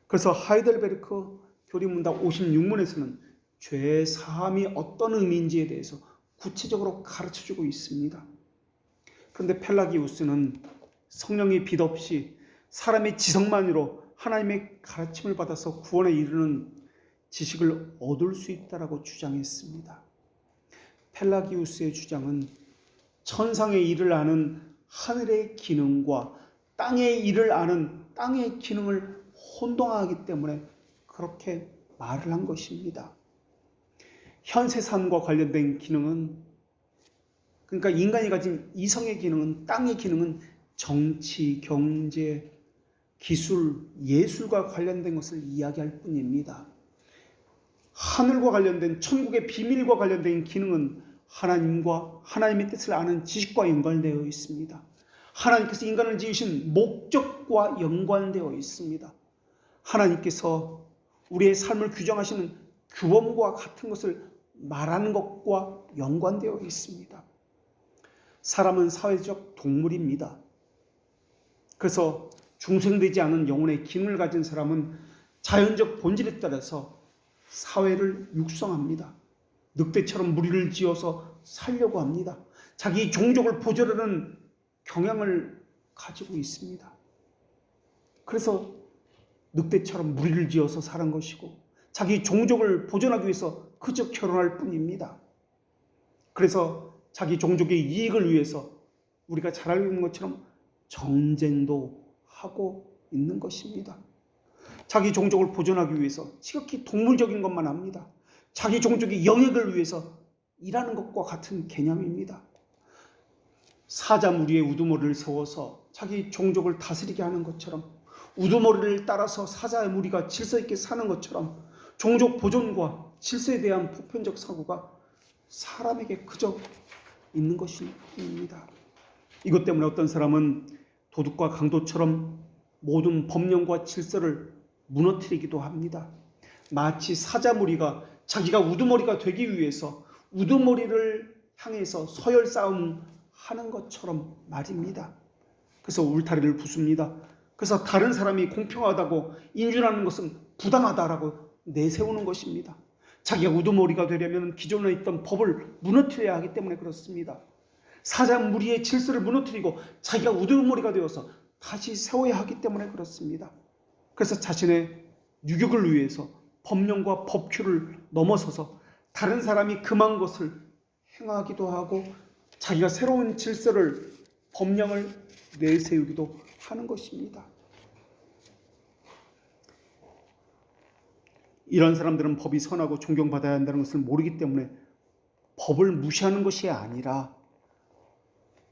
그래서 하이델베르크 교리문답 56문에서는 죄의 사함이 어떤 의미인지에 대해서 구체적으로 가르쳐주고 있습니다. 그런데 펠라기우스는 성령의 빛 없이 사람의 지성만으로 하나님의 가르침을 받아서 구원에 이르는 지식을 얻을 수 있다라고 주장했습니다. 펠라기우스의 주장은 천상의 일을 아는 하늘의 기능과 땅의 일을 아는 땅의 기능을 혼동하기 때문에 그렇게 말을 한 것입니다. 현세산과 관련된 기능은, 그러니까 인간이 가진 이성의 기능은, 땅의 기능은 정치, 경제, 기술, 예술과 관련된 것을 이야기할 뿐입니다. 하늘과 관련된, 천국의 비밀과 관련된 기능은 하나님과 하나님의 뜻을 아는 지식과 연관되어 있습니다. 하나님께서 인간을 지으신 목적과 연관되어 있습니다. 하나님께서 우리의 삶을 규정하시는 규범과 같은 것을 말하는 것과 연관되어 있습니다. 사람은 사회적 동물입니다. 그래서 중생되지 않은 영혼의 기능을 가진 사람은 자연적 본질에 따라서 사회를 육성합니다. 늑대처럼 무리를 지어서 살려고 합니다. 자기 종족을 보존하는 경향을 가지고 있습니다. 그래서 늑대처럼 무리를 지어서 사는 것이고 자기 종족을 보존하기 위해서 그저 결혼할 뿐입니다. 그래서 자기 종족의 이익을 위해서 우리가 잘 알고 있는 것처럼 전쟁도 하고 있는 것입니다. 자기 종족을 보존하기 위해서 지극히 동물적인 것만 합니다. 자기 종족의 영역을 위해서 일하는 것과 같은 개념입니다. 사자무리에 우두머리를 세워서 자기 종족을 다스리게 하는 것처럼, 우두머리를 따라서 사자의 무리가 질서 있게 사는 것처럼 종족 보존과 질서에 대한 보편적 사고가 사람에게 그저 있는 것입니다. 이것 때문에 어떤 사람은 도둑과 강도처럼 모든 법령과 질서를 무너뜨리기도 합니다. 마치 사자무리가 자기가 우두머리가 되기 위해서 우두머리를 향해서 서열 싸움 하는 것처럼 말입니다. 그래서 울타리를 부숩니다. 그래서 다른 사람이 공평하다고 인준하는 것은 부당하다라고 내세우는 것입니다. 자기가 우두머리가 되려면 기존에 있던 법을 무너뜨려야 하기 때문에 그렇습니다. 사자무리의 질서를 무너뜨리고 자기가 우두머리가 되어서 다시 세워야 하기 때문에 그렇습니다. 그래서 자신의 유격을 위해서 법령과 법규를 넘어서서 다른 사람이 금한 것을 행하기도 하고 자기가 새로운 질서를, 법령을 내세우기도 하는 것입니다. 이런 사람들은 법이 선하고 존경받아야 한다는 것을 모르기 때문에 법을 무시하는 것이 아니라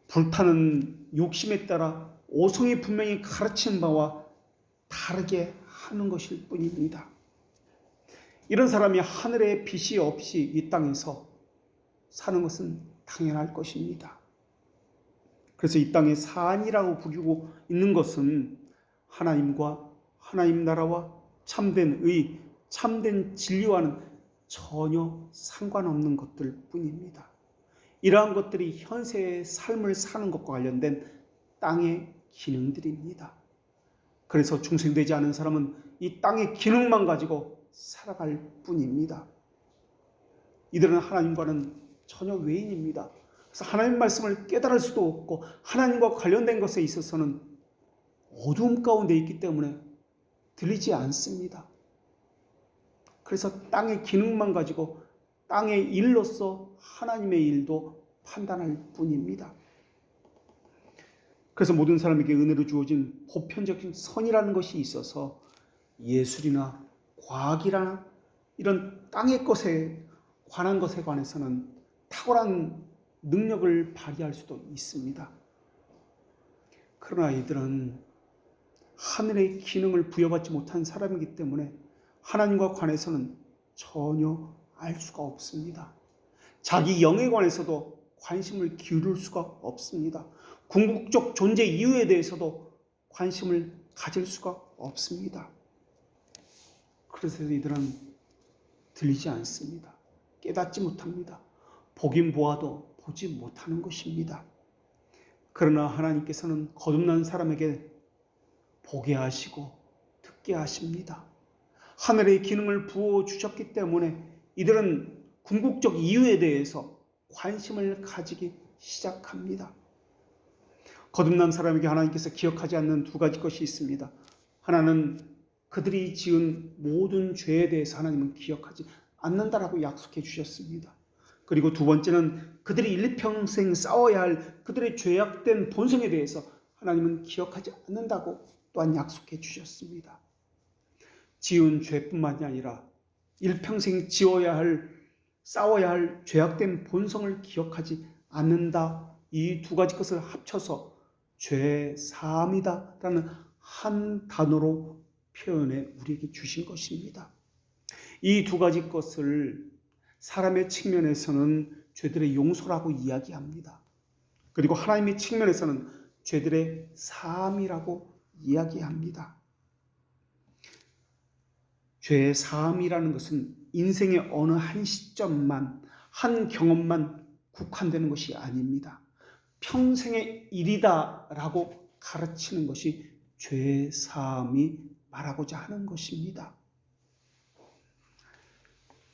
불타는 욕심에 따라 오성이 분명히 가르치는 바와 다르게 하는 것일 뿐입니다. 이런 사람이 하늘의 빛이 없이 이 땅에서 사는 것은 당연할 것입니다. 그래서 이 땅에 산이라고 부르고 있는 것은 하나님과 하나님 나라와 참된 의, 참된 진리와는 전혀 상관없는 것들 뿐입니다. 이러한 것들이 현세의 삶을 사는 것과 관련된 땅의 기능들입니다. 그래서 중생되지 않은 사람은 이 땅의 기능만 가지고 살아갈 뿐입니다. 이들은 하나님과는 전혀 외인입니다. 그래서 하나님 말씀을 깨달을 수도 없고 하나님과 관련된 것에 있어서는 어두움 가운데 있기 때문에 들리지 않습니다. 그래서 땅의 기능만 가지고 땅의 일로서 하나님의 일도 판단할 뿐입니다. 그래서 모든 사람에게 은혜로 주어진 보편적인 선이라는 것이 있어서 예술이나 과학이나 이런 땅의 것에 관한 것에 관해서는 탁월한 능력을 발휘할 수도 있습니다. 그러나 이들은 하늘의 기능을 부여받지 못한 사람이기 때문에 하나님과 관해서는 전혀 알 수가 없습니다. 자기 영에 관해서도 관심을 기울일 수가 없습니다. 궁극적 존재 이유에 대해서도 관심을 가질 수가 없습니다. 그래서 이들은 들리지 않습니다. 깨닫지 못합니다. 보긴 보아도 보지 못하는 것입니다. 그러나 하나님께서는 거듭난 사람에게 보게 하시고 듣게 하십니다. 하늘의 기능을 부어주셨기 때문에 이들은 궁극적 이유에 대해서 관심을 가지기 시작합니다. 거듭난 사람에게 하나님께서 기억하지 않는 두 가지 것이 있습니다. 하나는 그들이 지은 모든 죄에 대해서 하나님은 기억하지 않는다라고 약속해 주셨습니다. 그리고 두 번째는 그들이 일평생 싸워야 할 그들의 죄악된 본성에 대해서 하나님은 기억하지 않는다고 또한 약속해 주셨습니다. 지은 죄뿐만이 아니라 일평생 지어야 할, 싸워야 할 죄악된 본성을 기억하지 않는다. 이 두 가지 것을 합쳐서 죄사함이다라는 한 단어로 표현해 우리에게 주신 것입니다. 이 두 가지 것을 사람의 측면에서는 죄들의 용서라고 이야기합니다. 그리고 하나님의 측면에서는 죄들의 사함이라고 이야기합니다. 죄의 사함이라는 것은 인생의 어느 한 시점만, 한 경험만 국한되는 것이 아닙니다. 평생의 일이다라고 가르치는 것이 죄의 사함이 말하고자 하는 것입니다.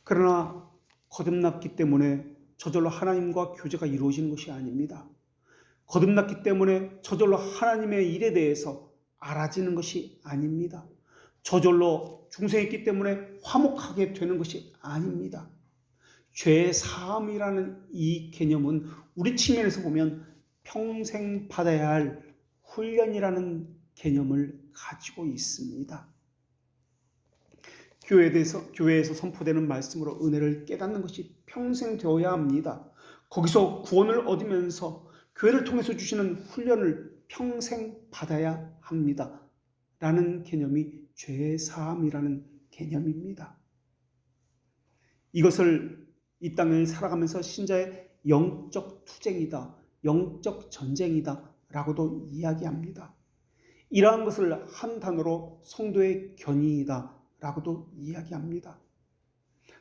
그러나 거듭났기 때문에 저절로 하나님과 교제가 이루어지는 것이 아닙니다. 거듭났기 때문에 저절로 하나님의 일에 대해서 알아지는 것이 아닙니다. 저절로 중생했기 때문에 화목하게 되는 것이 아닙니다. 죄의 사함이라는 이 개념은 우리 측면에서 보면 평생 받아야 할 훈련이라는 개념을 가지고 있습니다. 교회에서 선포되는 말씀으로 은혜를 깨닫는 것이 평생 되어야 합니다. 거기서 구원을 얻으면서 교회를 통해서 주시는 훈련을 평생 받아야 합니다. 라는 개념이 죄의 사함이라는 개념입니다. 이것을 이 땅을 살아가면서 신자의 영적 투쟁이다, 영적 전쟁이다 라고도 이야기합니다. 이러한 것을 한 단어로 성도의 견인이다 라고도 이야기합니다.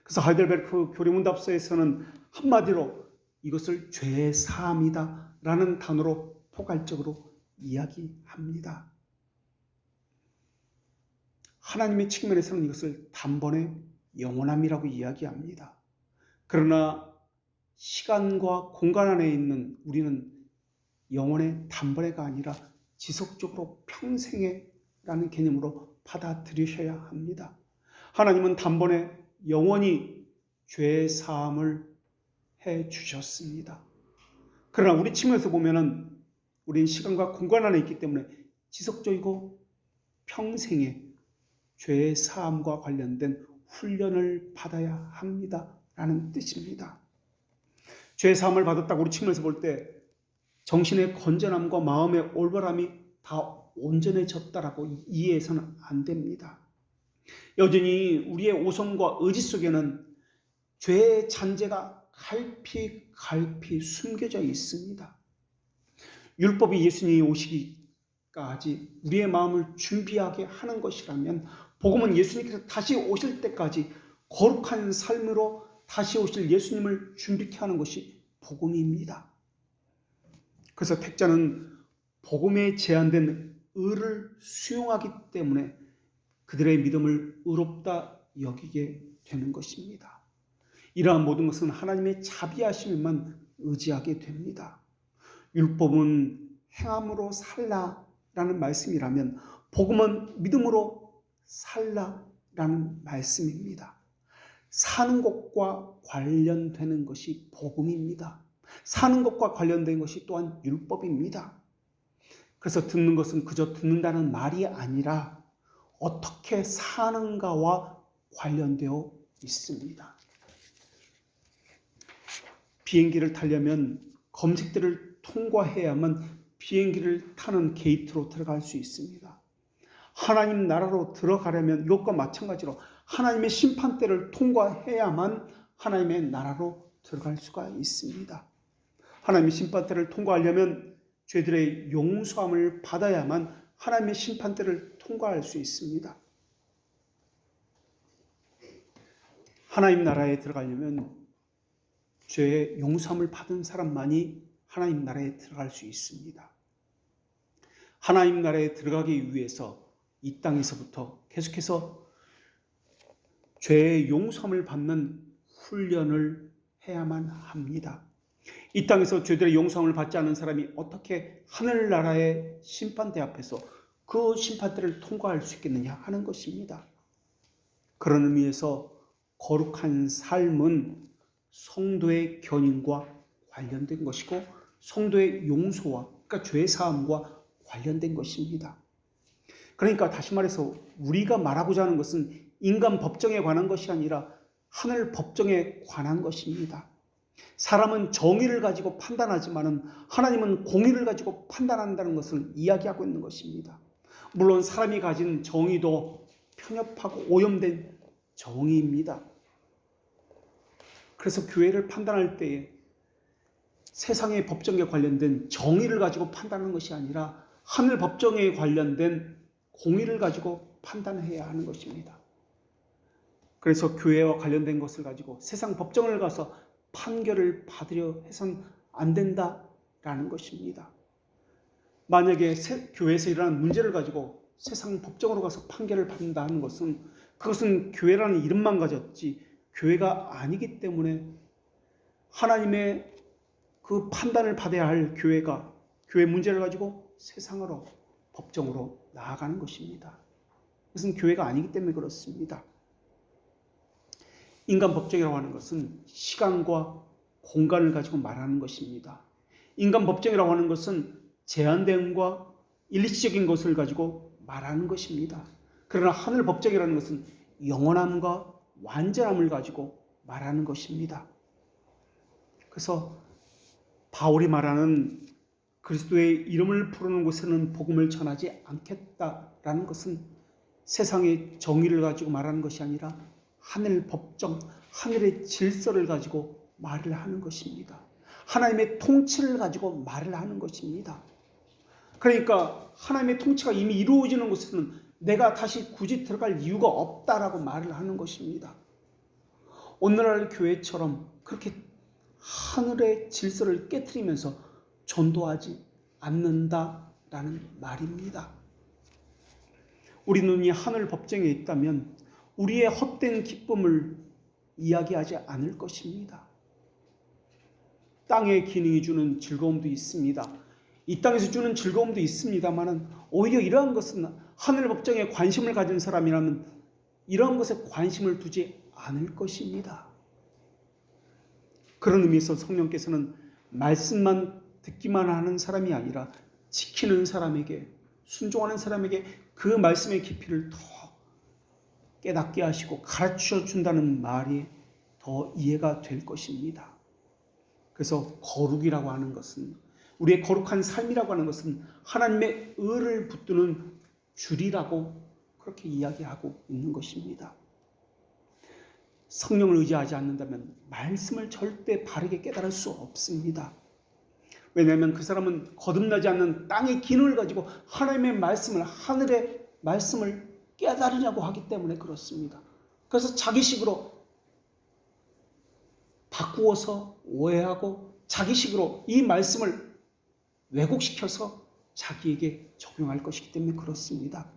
그래서 하이델베르크 교리문답서에서는 한마디로 이것을 죄의 사함이다 라는 단어로 포괄적으로 이야기합니다. 하나님의 측면에서는 이것을 단번에 영원함이라고 이야기합니다. 그러나 시간과 공간 안에 있는 우리는 영원의 단번에가 아니라 지속적으로 평생에라는 개념으로 받아들이셔야 합니다. 하나님은 단번에 영원히 죄의 사함을 해 주셨습니다. 그러나 우리 측면에서 보면은 우리는 시간과 공간 안에 있기 때문에 지속적이고 평생에 죄의 사함과 관련된 훈련을 받아야 합니다. 라는 뜻입니다. 죄의 사함을 받았다고 우리 측면에서 볼 때 정신의 건전함과 마음의 올바람이 다 온전해졌다라고 이해해서는 안 됩니다. 여전히 우리의 오성과 의지 속에는 죄의 잔재가 갈피 숨겨져 있습니다. 율법이 예수님이 오시기까지 우리의 마음을 준비하게 하는 것이라면, 복음은 예수님께서 다시 오실 때까지 거룩한 삶으로 다시 오실 예수님을 준비케 하는 것이 복음입니다. 그래서 택자는 복음에 제한된 의를 수용하기 때문에 그들의 믿음을 의롭다 여기게 되는 것입니다. 이러한 모든 것은 하나님의 자비하심에만 의지하게 됩니다. 율법은 행함으로 살라라는 말씀이라면 복음은 믿음으로 살라라는 말씀입니다. 사는 것과 관련되는 것이 복음입니다. 사는 것과 관련된 것이 또한 율법입니다. 그래서 듣는 것은 그저 듣는다는 말이 아니라 어떻게 사는가와 관련되어 있습니다. 비행기를 타려면 검색대를 통과해야만 비행기를 타는 게이트로 들어갈 수 있습니다. 하나님 나라로 들어가려면 이것과 마찬가지로 하나님의 심판대를 통과해야만 하나님의 나라로 들어갈 수가 있습니다. 하나님의 심판대를 통과하려면 죄들의 용서함을 받아야만 하나님의 심판대를 통과할 수 있습니다. 하나님 나라에 들어가려면 죄의 용서함을 받은 사람만이 하나님 나라에 들어갈 수 있습니다. 하나님 나라에 들어가기 위해서 이 땅에서부터 계속해서 죄의 용서함을 받는 훈련을 해야만 합니다. 이 땅에서 죄들의 용서함을 받지 않은 사람이 어떻게 하늘나라의 심판대 앞에서 그 심판대를 통과할 수 있겠느냐 하는 것입니다. 그런 의미에서 거룩한 삶은 성도의 견인과 관련된 것이고 성도의 용서와, 그러니까 죄 사함과 관련된 것입니다. 그러니까 다시 말해서 우리가 말하고자 하는 것은 인간 법정에 관한 것이 아니라 하늘 법정에 관한 것입니다. 사람은 정의를 가지고 판단하지만 하나님은 공의를 가지고 판단한다는 것을 이야기하고 있는 것입니다. 물론 사람이 가진 정의도 편협하고 오염된 정의입니다. 그래서 교회를 판단할 때에 세상의 법정에 관련된 정의를 가지고 판단하는 것이 아니라 하늘 법정에 관련된 공의를 가지고 판단해야 하는 것입니다. 그래서 교회와 관련된 것을 가지고 세상 법정을 가서 판결을 받으려 해서는 안 된다라는 것입니다. 만약에 교회에서 일어나는 문제를 가지고 세상 법정으로 가서 판결을 받는다는 것은 그것은 교회라는 이름만 가졌지 교회가 아니기 때문에 하나님의 그 판단을 받아야 할 교회가 교회 문제를 가지고 세상으로 법정으로 나아가는 것입니다. 그것은 교회가 아니기 때문에 그렇습니다. 인간 법정이라고 하는 것은 시간과 공간을 가지고 말하는 것입니다. 인간 법정이라고 하는 것은 제한됨과 일시적인 것을 가지고 말하는 것입니다. 그러나 하늘 법정이라는 것은 영원함과 완전함을 가지고 말하는 것입니다. 그래서 바울이 말하는 그리스도의 이름을 부르는 곳에는 복음을 전하지 않겠다라는 것은 세상의 정의를 가지고 말하는 것이 아니라 하늘 법정, 하늘의 질서를 가지고 말을 하는 것입니다. 하나님의 통치를 가지고 말을 하는 것입니다. 그러니까 하나님의 통치가 이미 이루어지는 곳에는 내가 다시 굳이 들어갈 이유가 없다라고 말을 하는 것입니다. 오늘날 교회처럼 그렇게 하늘의 질서를 깨트리면서 전도하지 않는다라는 말입니다. 우리 눈이 하늘 법정에 있다면 우리의 헛된 기쁨을 이야기하지 않을 것입니다. 땅의 기능이 주는 즐거움도 있습니다. 이 땅에서 주는 즐거움도 있습니다만 오히려 이러한 것은 하늘 법정에 관심을 가진 사람이라면 이러한 것에 관심을 두지 않을 것입니다. 그런 의미에서 성령께서는 말씀만 듣기만 하는 사람이 아니라 지키는 사람에게, 순종하는 사람에게 그 말씀의 깊이를 더 깨닫게 하시고 가르쳐 준다는 말이 더 이해가 될 것입니다. 그래서 거룩이라고 하는 것은 우리의 거룩한 삶이라고 하는 것은 하나님의 의를 붙드는 줄이라고 그렇게 이야기하고 있는 것입니다. 성령을 의지하지 않는다면 말씀을 절대 바르게 깨달을 수 없습니다. 왜냐하면 그 사람은 거듭나지 않는 땅의 기능을 가지고 하나님의 말씀을, 하늘의 말씀을 깨달으려고 하기 때문에 그렇습니다. 그래서 자기식으로 바꾸어서 오해하고 자기식으로 이 말씀을 왜곡시켜서 자기에게 적용할 것이기 때문에 그렇습니다.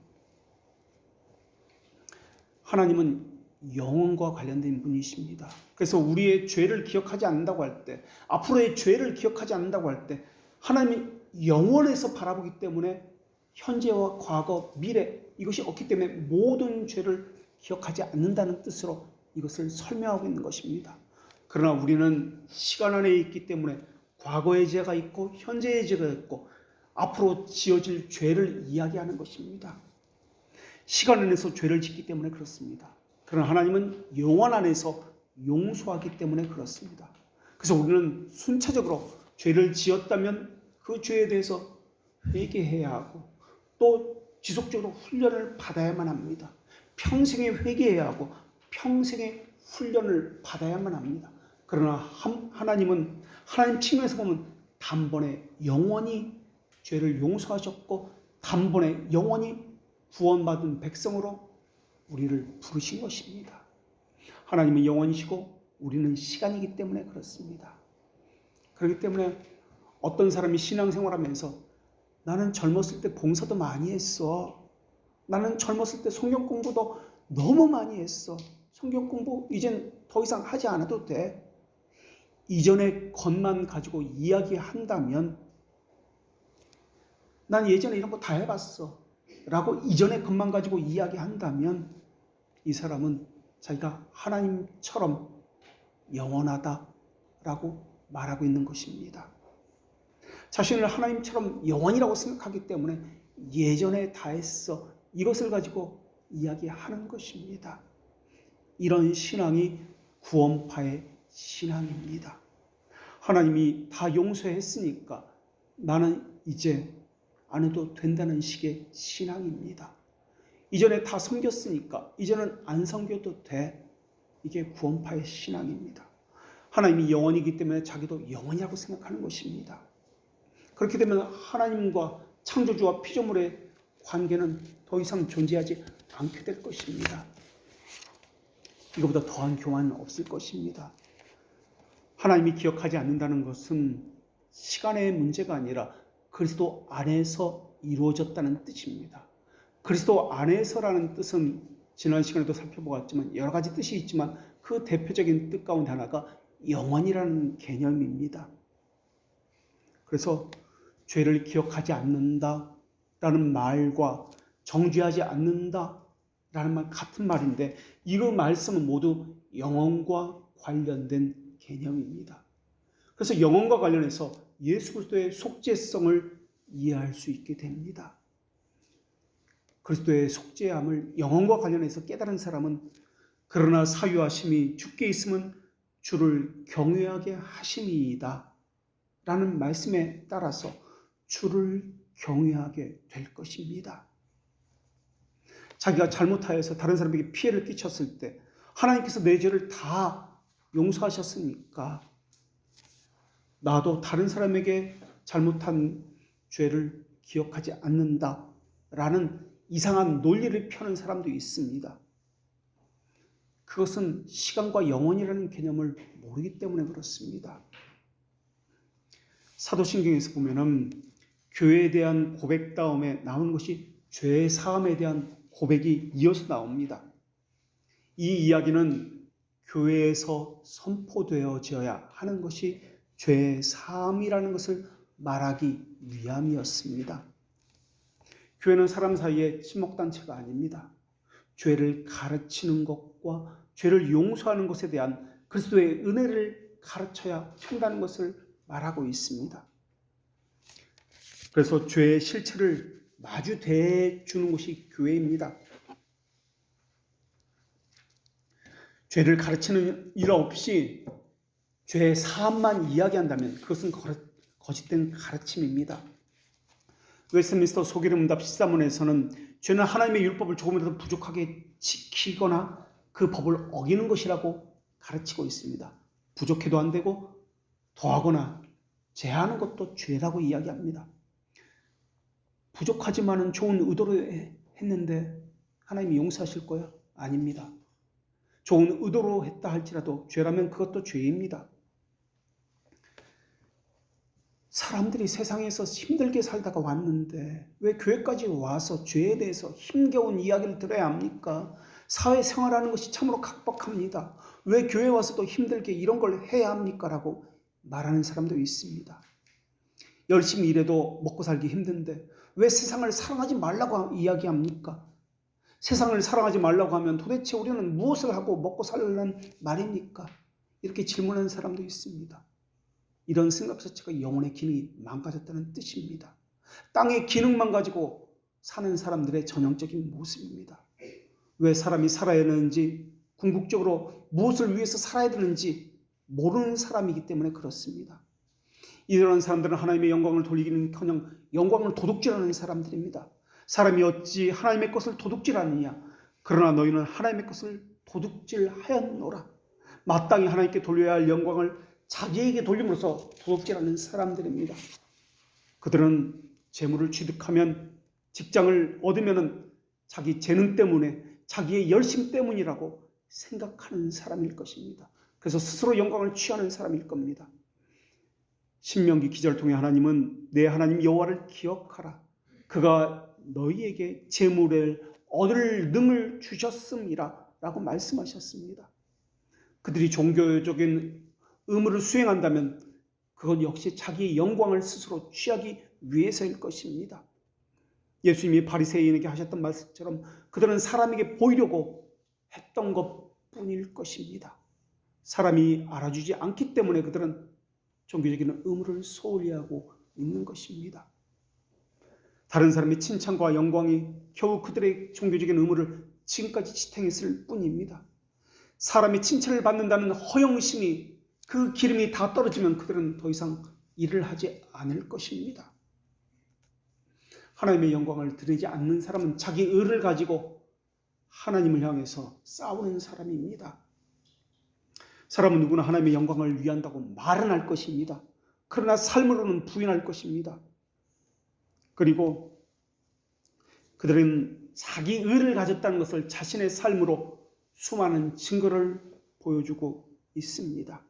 하나님은 영혼과 관련된 분이십니다. 그래서 우리의 죄를 기억하지 않는다고 할 때, 앞으로의 죄를 기억하지 않는다고 할 때 하나님이 영원에서 바라보기 때문에 현재와 과거, 미래 이것이 없기 때문에 모든 죄를 기억하지 않는다는 뜻으로 이것을 설명하고 있는 것입니다. 그러나 우리는 시간 안에 있기 때문에 과거의 죄가 있고 현재의 죄가 있고 앞으로 지어질 죄를 이야기하는 것입니다. 시간 안에서 죄를 짓기 때문에 그렇습니다. 그러나 하나님은 영원 안에서 용서하기 때문에 그렇습니다. 그래서 우리는 순차적으로 죄를 지었다면 그 죄에 대해서 회개해야 하고 또 지속적으로 훈련을 받아야만 합니다. 평생에 회개해야 하고 평생에 훈련을 받아야만 합니다. 그러나 하나님은 하나님 측면에서 보면 단번에 영원히 죄를 용서하셨고 단번에 영원히 구원받은 백성으로 우리를 부르신 것입니다. 하나님은 영원이시고 우리는 시간이기 때문에 그렇습니다. 그렇기 때문에 어떤 사람이 신앙생활하면서 나는 젊었을 때 봉사도 많이 했어. 나는 젊었을 때 성경 공부도 너무 많이 했어. 성경 공부 이젠 더 이상 하지 않아도 돼. 이전의 것만 가지고 이야기한다면 난 예전에 이런 거 다 해봤어 라고 이전의 것만 가지고 이야기한다면 이 사람은 자기가 하나님처럼 영원하다라고 말하고 있는 것입니다. 자신을 하나님처럼 영원이라고 생각하기 때문에 예전에 다 했어 이것을 가지고 이야기하는 것입니다. 이런 신앙이 구원파의 신앙입니다. 하나님이 다 용서했으니까 나는 이제 안 해도 된다는 식의 신앙입니다. 이전에 다 섬겼으니까 이제는 안 섬겨도 돼. 이게 구원파의 신앙입니다. 하나님이 영원이기 때문에 자기도 영원이라고 생각하는 것입니다. 그렇게 되면 하나님과 창조주와 피조물의 관계는 더 이상 존재하지 않게 될 것입니다. 이거보다 더한 교만은 없을 것입니다. 하나님이 기억하지 않는다는 것은 시간의 문제가 아니라 그리스도 안에서 이루어졌다는 뜻입니다. 그리스도 안에서라는 뜻은 지난 시간에도 살펴보았지만 여러 가지 뜻이 있지만 그 대표적인 뜻 가운데 하나가 영원이라는 개념입니다. 그래서 죄를 기억하지 않는다라는 말과 정죄하지 않는다라는 말 같은 말인데 이 말씀은 모두 영원과 관련된 개념입니다. 그래서 영원과 관련해서 예수 그리스도의 속죄성을 이해할 수 있게 됩니다. 그리스도의 속죄함을 영원과 관련해서 깨달은 사람은 그러나 사유하심이 주께 있으면 주를 경외하게 하심이다 라는 말씀에 따라서 주를 경외하게 될 것입니다. 자기가 잘못하여서 다른 사람에게 피해를 끼쳤을 때 하나님께서 내 죄를 다 용서하셨으니까 나도 다른 사람에게 잘못한 죄를 기억하지 않는다라는 이상한 논리를 펴는 사람도 있습니다. 그것은 시간과 영원이라는 개념을 모르기 때문에 그렇습니다. 사도신경에서 보면은 교회에 대한 고백 다음에 나오는 것이 죄 사함에 대한 고백이 이어서 나옵니다. 이 이야기는 교회에서 선포되어져야 하는 것이 죄 사함이라는 것을 말하기 위함이었습니다. 교회는 사람 사이의 친목단체가 아닙니다. 죄를 가르치는 것과 죄를 용서하는 것에 대한 그리스도의 은혜를 가르쳐야 한다는 것을 말하고 있습니다. 그래서 죄의 실체를 마주 대주는 것이 교회입니다. 죄를 가르치는 일 없이 죄의 사함만 이야기한다면 그것은 거짓된 가르침입니다. 웨스트민스터 소기름 응답 시사문에서는 죄는 하나님의 율법을 조금이라도 부족하게 지키거나 그 법을 어기는 것이라고 가르치고 있습니다. 부족해도 안 되고 더하거나 제한하는 것도 죄라고 이야기합니다. 부족하지만은 좋은 의도로 했는데 하나님이 용서하실 거야? 아닙니다. 좋은 의도로 했다 할지라도 죄라면 그것도 죄입니다. 사람들이 세상에서 힘들게 살다가 왔는데 왜 교회까지 와서 죄에 대해서 힘겨운 이야기를 들어야 합니까? 사회생활하는 것이 참으로 각박합니다. 왜 교회 와서도 힘들게 이런 걸 해야 합니까? 라고 말하는 사람도 있습니다. 열심히 일해도 먹고 살기 힘든데 왜 세상을 사랑하지 말라고 이야기합니까? 세상을 사랑하지 말라고 하면 도대체 우리는 무엇을 하고 먹고 살라는 말입니까? 이렇게 질문하는 사람도 있습니다. 이런 생각 자체가 영혼의 기능이 망가졌다는 뜻입니다. 땅의 기능만 가지고 사는 사람들의 전형적인 모습입니다. 왜 사람이 살아야 하는지, 궁극적으로 무엇을 위해서 살아야 되는지 모르는 사람이기 때문에 그렇습니다. 이런 사람들은 하나님의 영광을 돌리기는커녕 영광을 도둑질하는 사람들입니다. 사람이 어찌 하나님의 것을 도둑질하느냐? 그러나 너희는 하나님의 것을 도둑질하였노라. 마땅히 하나님께 돌려야 할 영광을 자기에게 돌림으로써 도둑질하는 사람들입니다. 그들은 재물을 취득하면, 직장을 얻으면 자기 재능 때문에, 자기의 열심 때문이라고 생각하는 사람일 것입니다. 그래서 스스로 영광을 취하는 사람일 겁니다. 신명기 기절을 통해 하나님은 내 하나님 여호와를 기억하라. 그가 너희에게 재물을 얻을 능을 주셨음이라 라고 말씀하셨습니다. 그들이 종교적인 의무를 수행한다면 그것 역시 자기의 영광을 스스로 취하기 위해서일 것입니다. 예수님이 바리새인에게 하셨던 말씀처럼 그들은 사람에게 보이려고 했던 것뿐일 것입니다. 사람이 알아주지 않기 때문에 그들은 종교적인 의무를 소홀히 하고 있는 것입니다. 다른 사람의 칭찬과 영광이 겨우 그들의 종교적인 의무를 지금까지 지탱했을 뿐입니다. 사람의 칭찬을 받는다는 허영심이, 그 기름이 다 떨어지면 그들은 더 이상 일을 하지 않을 것입니다. 하나님의 영광을 드리지 않는 사람은 자기 의를 가지고 하나님을 향해서 싸우는 사람입니다. 사람은 누구나 하나님의 영광을 위한다고 말은 할 것입니다. 그러나 삶으로는 부인할 것입니다. 그리고 그들은 자기 의를 가졌다는 것을 자신의 삶으로 수많은 증거를 보여주고 있습니다.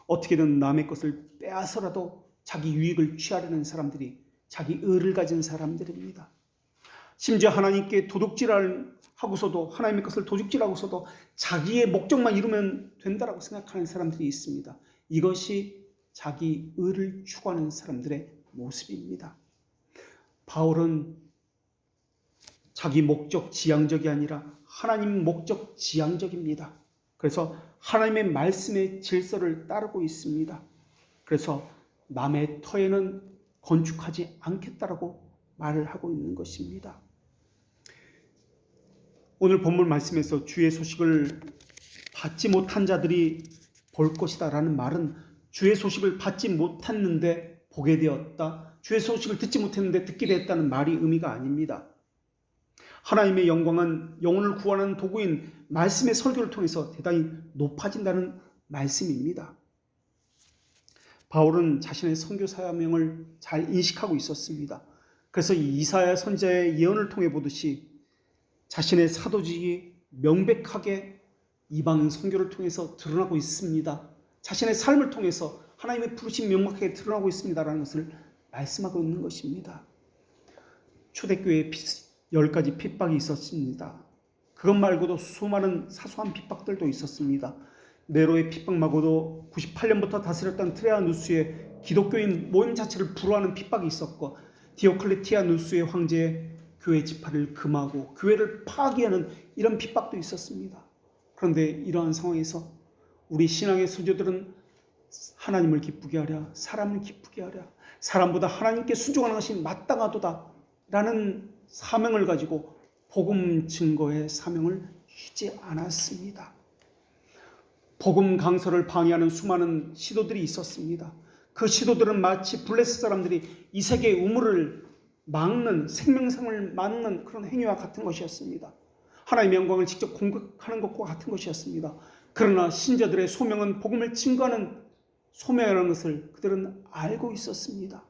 어떻게든 남의 것을 빼앗아서라도 자기 유익을 취하려는 사람들이 자기 의를 가진 사람들입니다. 심지어 하나님께 도둑질하고서도, 하나님의 것을 도둑질하고서도 자기의 목적만 이루면 된다라고 생각하는 사람들이 있습니다. 이것이 자기 의를 추구하는 사람들의 모습입니다. 바울은 자기 목적 지향적이 아니라 하나님 목적 지향적입니다. 그래서 하나님의 말씀의 질서를 따르고 있습니다. 그래서 남의 터에는 건축하지 않겠다라고 말을 하고 있는 것입니다. 오늘 본문 말씀에서 주의 소식을 받지 못한 자들이 볼 것이다 라는 말은 주의 소식을 받지 못했는데 보게 되었다, 주의 소식을 듣지 못했는데 듣게 되었다는 말이 의미가 아닙니다. 하나님의 영광은 영혼을 구원하는 도구인 말씀의 설교를 통해서 대단히 높아진다는 말씀입니다. 바울은 자신의 선교 사명을 잘 인식하고 있었습니다. 그래서 이사야 선지자의 예언을 통해 보듯이 자신의 사도직이 명백하게 이방 선교를 통해서 드러나고 있습니다. 자신의 삶을 통해서 하나님의 부르심 명확하게 드러나고 있습니다라는 것을 말씀하고 있는 것입니다. 초대교회에 10가지 핍박이 있었습니다. 그것 말고도 수많은 사소한 핍박들도 있었습니다. 네로의 핍박 말고도 98년부터 다스렸던 트레아누스의 기독교인 모임 자체를 불허하는 핍박이 있었고, 디오클레티아누스의 황제의 교회 지파를 금하고 교회를 파괴하는 이런 핍박도 있었습니다. 그런데 이러한 상황에서 우리 신앙의 선조들은 하나님을 기쁘게 하랴, 사람을 기쁘게 하랴, 사람보다 하나님께 순종하는 것이 마땅하도다 라는 사명을 가지고 복음 증거의 사명을 쉬지 않았습니다. 복음 강서를 방해하는 수많은 시도들이 있었습니다. 그 시도들은 마치 블레셋 사람들이 이 세계의 우물을 막는, 생명상을 막는 그런 행위와 같은 것이었습니다. 하나님의 영광을 직접 공격하는 것과 같은 것이었습니다. 그러나 신자들의 소명은 복음을 증거하는 소명이라는 것을 그들은 알고 있었습니다.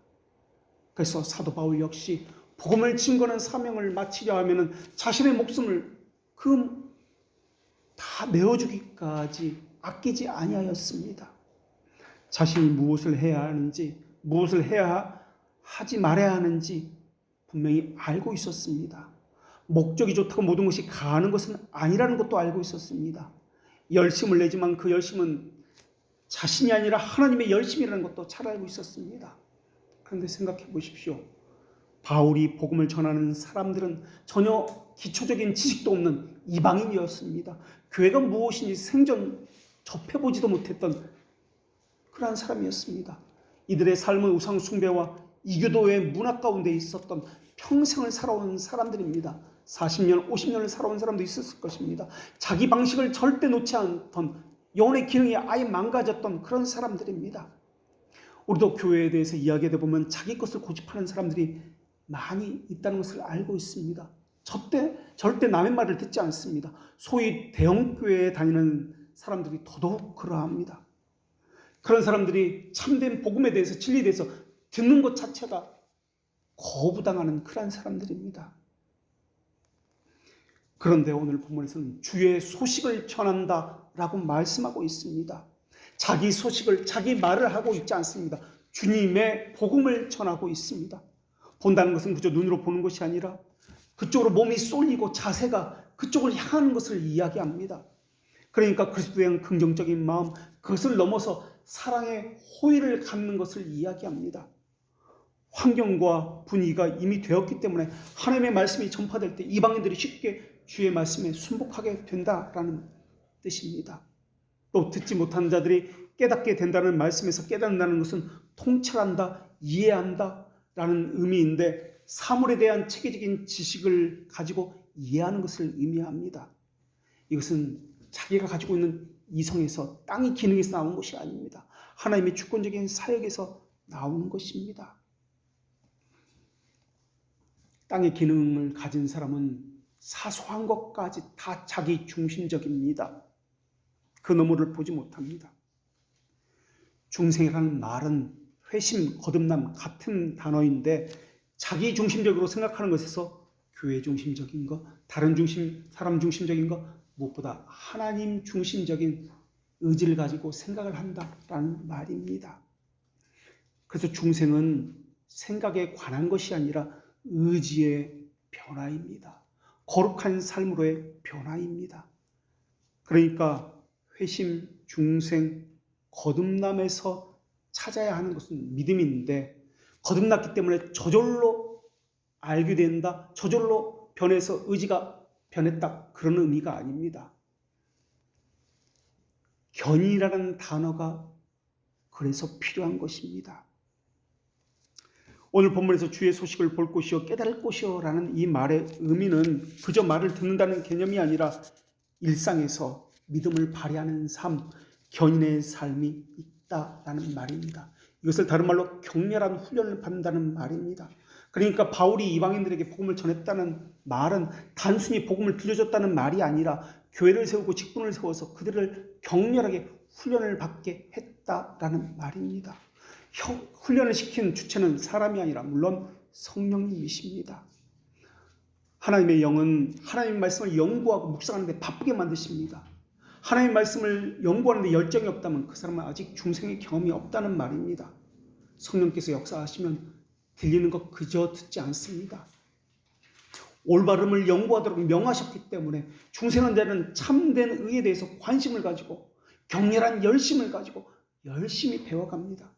그래서 사도 바울 역시 복음을 증거하는 사명을 마치려 하면 자신의 목숨을 다 내어주기까지 아끼지 아니하였습니다. 자신이 무엇을 해야 하는지, 무엇을 하지 말아야 하는지 분명히 알고 있었습니다. 목적이 좋다고 모든 것이 가는 것은 아니라는 것도 알고 있었습니다. 열심을 내지만 그 열심은 자신이 아니라 하나님의 열심이라는 것도 잘 알고 있었습니다. 그런데 생각해 보십시오. 바울이 복음을 전하는 사람들은 전혀 기초적인 지식도 없는 이방인이었습니다. 교회가 무엇인지 생전 접해보지도 못했던 그러한 사람이었습니다. 이들의 삶은 우상 숭배와 이교도의 문화 가운데 있었던 평생을 살아온 사람들입니다. 40년, 50년을 살아온 사람도 있었을 것입니다. 자기 방식을 절대 놓지 않던, 영혼의 기능이 아예 망가졌던 그런 사람들입니다. 우리도 교회에 대해서 이야기하다 보면 자기 것을 고집하는 사람들이 많이 있다는 것을 알고 있습니다. 절대 남의 말을 듣지 않습니다. 소위 대형교회에 다니는 사람들이 더더욱 그러합니다. 그런 사람들이 참된 복음에 대해서, 진리에 대해서 듣는 것 자체가 거부당하는 그런 사람들입니다. 그런데 오늘 본문에서는 주의 소식을 전한다라고 말씀하고 있습니다. 자기 소식을, 자기 말을 하고 있지 않습니다. 주님의 복음을 전하고 있습니다. 본다는 것은 그저 눈으로 보는 것이 아니라 그쪽으로 몸이 쏠리고 자세가 그쪽을 향하는 것을 이야기합니다. 그러니까 그리스도에 대한 긍정적인 마음, 그것을 넘어서 사랑의 호의를 갖는 것을 이야기합니다. 환경과 분위기가 이미 되었기 때문에 하나님의 말씀이 전파될 때 이방인들이 쉽게 주의 말씀에 순복하게 된다라는 뜻입니다. 또 듣지 못한 자들이 깨닫게 된다는 말씀에서 깨닫는다는 것은 통찰한다, 이해한다 라는 의미인데, 사물에 대한 체계적인 지식을 가지고 이해하는 것을 의미합니다. 이것은 자기가 가지고 있는 이성에서, 땅의 기능에서 나온 것이 아닙니다. 하나님의 주권적인 사역에서 나오는 것입니다. 땅의 기능을 가진 사람은 사소한 것까지 다 자기 중심적입니다. 그 너머를 보지 못합니다. 중생이라는 말은 회심, 거듭남 같은 단어인데, 자기 중심적으로 생각하는 것에서 교회 중심적인 것, 다른 중심, 사람 중심적인 것, 무엇보다 하나님 중심적인 의지를 가지고 생각을 한다라는 말입니다. 그래서 중생은 생각에 관한 것이 아니라 의지의 변화입니다. 거룩한 삶으로의 변화입니다. 그러니까 회심, 중생, 거듭남에서 찾아야 하는 것은 믿음인데, 거듭났기 때문에 저절로 알게 된다, 저절로 변해서 의지가 변했다, 그런 의미가 아닙니다. 견인이라는 단어가 그래서 필요한 것입니다. 오늘 본문에서 주의 소식을 볼 곳이요 깨달을 곳이요 라는 이 말의 의미는 그저 말을 듣는다는 개념이 아니라 일상에서 믿음을 발휘하는 삶, 견인의 삶이 있다라는 말입니다. 이것을 다른 말로 격렬한 훈련을 받는다는 말입니다. 그러니까 바울이 이방인들에게 복음을 전했다는 말은 단순히 복음을 들려줬다는 말이 아니라 교회를 세우고 직분을 세워서 그들을 격렬하게 훈련을 받게 했다라는 말입니다. 훈련을 시킨 주체는 사람이 아니라 물론 성령님이십니다. 하나님의 영은 하나님의 말씀을 연구하고 묵상하는 데 바쁘게 만드십니다. 하나님의 말씀을 연구하는 데 열정이 없다면 그 사람은 아직 중생의 경험이 없다는 말입니다. 성령께서 역사하시면 들리는 것 그저 듣지 않습니다. 올바름을 연구하도록 명하셨기 때문에 중생한 자는 참된 의에 대해서 관심을 가지고 격렬한 열심을 가지고 열심히 배워갑니다.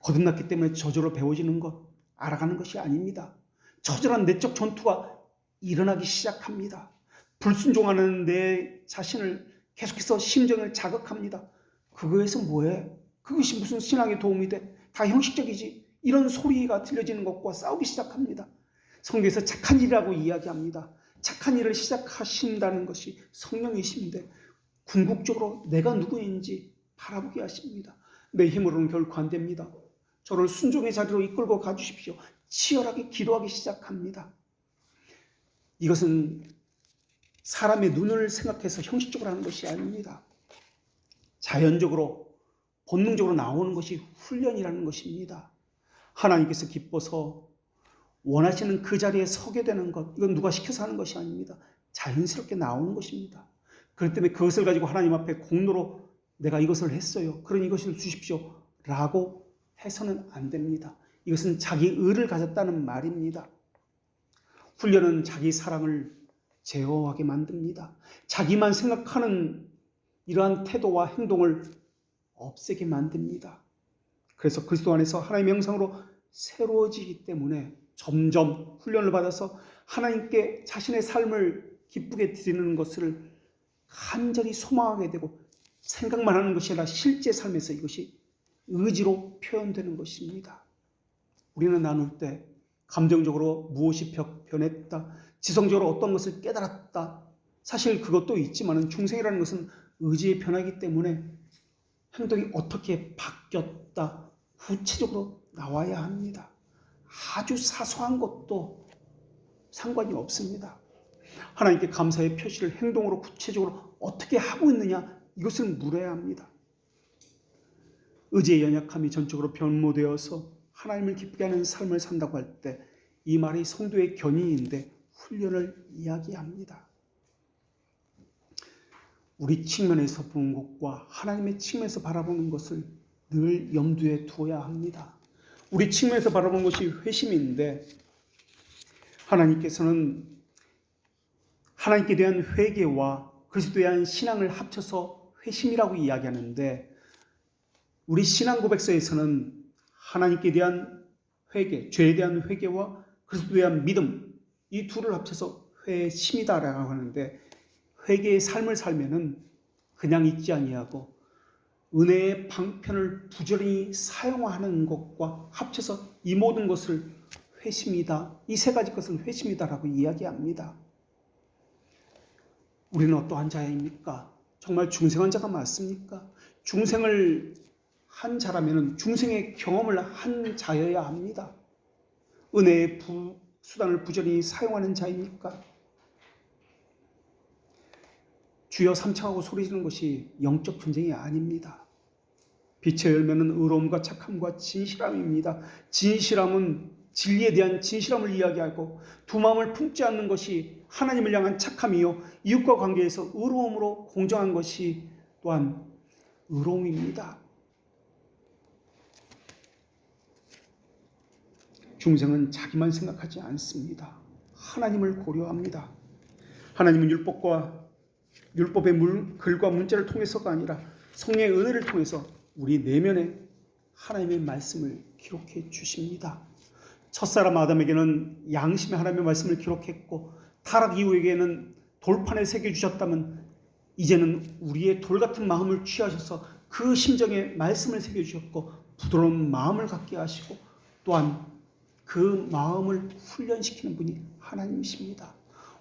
거듭났기 때문에 저절로 배워지는 것, 알아가는 것이 아닙니다. 처절한 내적 전투가 일어나기 시작합니다. 불순종하는 내 자신을 계속해서 심정을 자극합니다. 그거에서 뭐해? 그것이 무슨 신앙에 도움이 돼? 다 형식적이지. 이런 소리가 들려지는 것과 싸우기 시작합니다. 성경에서 착한 일이라고 이야기합니다. 착한 일을 시작하신다는 것이 성령이신데 궁극적으로 내가 누구인지 바라보게 하십니다. 내 힘으로는 결코 안 됩니다. 저를 순종의 자리로 이끌고 가주십시오. 치열하게 기도하기 시작합니다. 이것은 사람의 눈을 생각해서 형식적으로 하는 것이 아닙니다. 자연적으로 본능적으로 나오는 것이 훈련이라는 것입니다. 하나님께서 기뻐서 원하시는 그 자리에 서게 되는 것, 이건 누가 시켜서 하는 것이 아닙니다. 자연스럽게 나오는 것입니다. 그렇기 때문에 그것을 가지고 하나님 앞에 공로로 내가 이것을 했어요, 그러니 이것을 주십시오 라고 해서는 안 됩니다. 이것은 자기 의를 가졌다는 말입니다. 훈련은 자기 사랑을 제어하게 만듭니다. 자기만 생각하는 이러한 태도와 행동을 없애게 만듭니다. 그래서 그리스도 안에서 하나님의 형상으로 새로워지기 때문에 점점 훈련을 받아서 하나님께 자신의 삶을 기쁘게 드리는 것을 간절히 소망하게 되고, 생각만 하는 것이 아니라 실제 삶에서 이것이 의지로 표현되는 것입니다. 우리는 나눌 때 감정적으로 무엇이 변했다, 지성적으로 어떤 것을 깨달았다, 사실 그것도 있지만 중생이라는 것은 의지의 변화이기 때문에 행동이 어떻게 바뀌었다, 구체적으로 나와야 합니다. 아주 사소한 것도 상관이 없습니다. 하나님께 감사의 표시를 행동으로 구체적으로 어떻게 하고 있느냐, 이것을 물어야 합니다. 의지의 연약함이 전적으로 변모되어서 하나님을 기쁘게 하는 삶을 산다고 할 때 이 말이 성도의 견인인데 훈련을 이야기합니다. 우리 측면에서 보는 것과 하나님의 측면에서 바라보는 것을 늘 염두에 두어야 합니다. 우리 측면에서 바라보는 것이 회심인데, 하나님께서는 하나님께 대한 회개와 그리스도에 대한 신앙을 합쳐서 회심이라고 이야기하는데, 우리 신앙 고백서에서는 하나님께 대한 회개, 죄에 대한 회개와 그리스도에 대한 믿음, 이 둘을 합쳐서 회심이다라고 하는데, 회개의 삶을 살면은 그냥 있지 아니하고 은혜의 방편을 부지런히 사용하는 것과 합쳐서 이 모든 것을 회심이다, 이 세 가지 것을 회심이다라고 이야기합니다. 우리는 어떠한 자입니까? 정말 중생한 자가 맞습니까? 중생을 한 자라면 중생의 경험을 한 자여야 합니다. 은혜의 수단을 부지런히 사용하는 자입니까? 주여 삼창하고 소리지는 것이 영적 전쟁이 아닙니다. 빛의 열매는 의로움과 착함과 진실함입니다. 진실함은 진리에 대한 진실함을 이야기하고, 두 마음을 품지 않는 것이 하나님을 향한 착함이요, 이웃과 관계에서 의로움으로 공정한 것이 또한 의로움입니다. 중생은 자기만 생각하지 않습니다. 하나님을 고려합니다. 하나님은 율법의 글과 문자를 통해서가 아니라 성령의 은혜를 통해서 우리 내면에 하나님의 말씀을 기록해 주십니다. 첫사람 아담에게는 양심의 하나님의 말씀을 기록했고, 타락 이후에게는 돌판에 새겨주셨다면, 이제는 우리의 돌같은 마음을 취하셔서 그 심정에 말씀을 새겨주셨고 부드러운 마음을 갖게 하시고, 또한 그 마음을 훈련시키는 분이 하나님이십니다.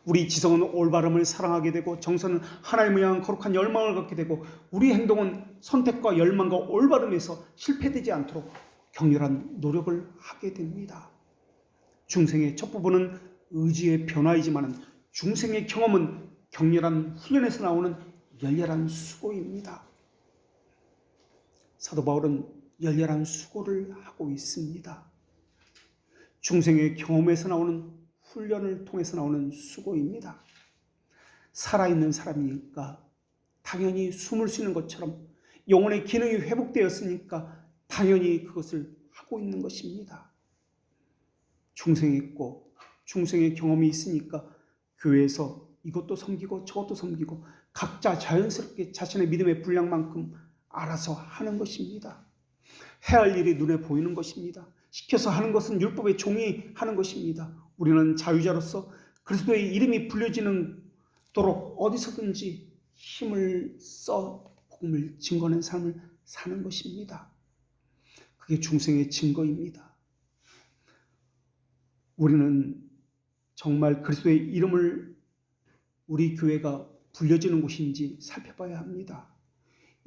우리 지성은 올바름을 사랑하게 되고, 정서는 하나님을 향한 거룩한 열망을 갖게 되고, 우리 행동은 선택과 열망과 올바름에서 실패되지 않도록 격렬한 노력을 하게 됩니다. 중생의 첫 부분은 의지의 변화이지만 중생의 경험은 격렬한 훈련에서 나오는 열렬한 수고입니다. 사도 바울은 열렬한 수고를 하고 있습니다. 중생의 경험에서 나오는 훈련을 통해서 나오는 수고입니다. 살아있는 사람이니까 당연히 숨을 쉬는 것처럼, 영혼의 기능이 회복되었으니까 당연히 그것을 하고 있는 것입니다. 중생이 있고 중생의 경험이 있으니까 교회에서 이것도 섬기고 저것도 섬기고 각자 자연스럽게 자신의 믿음의 분량만큼 알아서 하는 것입니다. 해야 할 일이 눈에 보이는 것입니다. 시켜서 하는 것은 율법의 종이 하는 것입니다. 우리는 자유자로서 그리스도의 이름이 불려지도록 어디서든지 힘을 써 복음을 증거하는 삶을 사는 것입니다. 그게 중생의 증거입니다. 우리는 정말 그리스도의 이름을 우리 교회가 불려지는 곳인지 살펴봐야 합니다.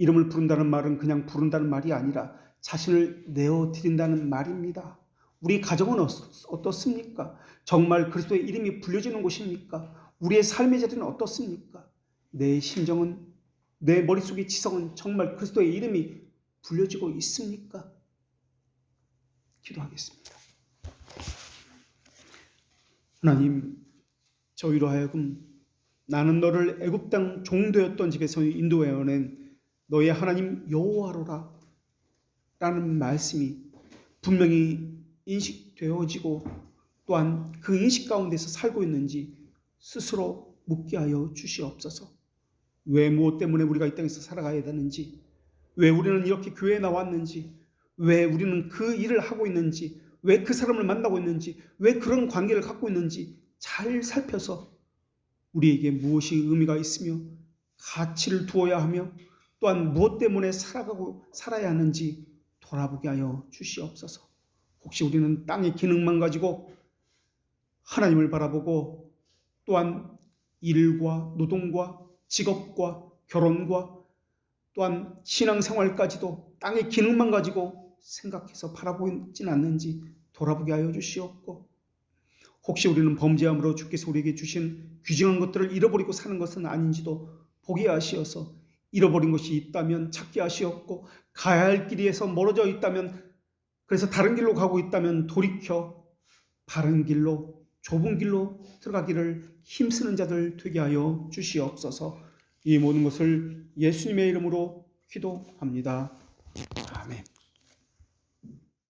이름을 부른다는 말은 그냥 부른다는 말이 아니라 자신을 내어드린다는 말입니다. 우리 가정은 어떻습니까? 정말 그리스도의 이름이 불려지는 곳입니까? 우리의 삶의 자리는 어떻습니까? 내 심정은, 내 머릿속의 지성은 정말 그리스도의 이름이 불려지고 있습니까? 기도하겠습니다. 하나님, 저희로 하여금 나는 너를 애굽 땅 종되었던 집에서 인도해낸 너의 하나님 여호와로라 라는 말씀이 분명히 인식되어지고 또한 그 인식 가운데서 살고 있는지 스스로 묻게 하여 주시옵소서. 왜 무엇 때문에 우리가 이 땅에서 살아가야 되는지, 왜 우리는 이렇게 교회에 나왔는지, 왜 우리는 그 일을 하고 있는지, 왜 그 사람을 만나고 있는지, 왜 그런 관계를 갖고 있는지 잘 살펴서 우리에게 무엇이 의미가 있으며 가치를 두어야 하며 또한 무엇 때문에 살아야 하는지 돌아보게 하여 주시옵소서. 혹시 우리는 땅의 기능만 가지고 하나님을 바라보고 또한 일과 노동과 직업과 결혼과 또한 신앙생활까지도 땅의 기능만 가지고 생각해서 바라보진 않는지 돌아보게 하여 주시옵고, 혹시 우리는 범죄함으로 주께서 우리에게 주신 귀중한 것들을 잃어버리고 사는 것은 아닌지도 보게 하시어서 잃어버린 것이 있다면 찾게 하시옵고, 가야 할 길에서 멀어져 있다면, 그래서 다른 길로 가고 있다면 돌이켜 바른 길로, 좁은 길로 들어가기를 힘쓰는 자들 되게 하여 주시옵소서. 이 모든 것을 예수님의 이름으로 기도합니다. 아멘.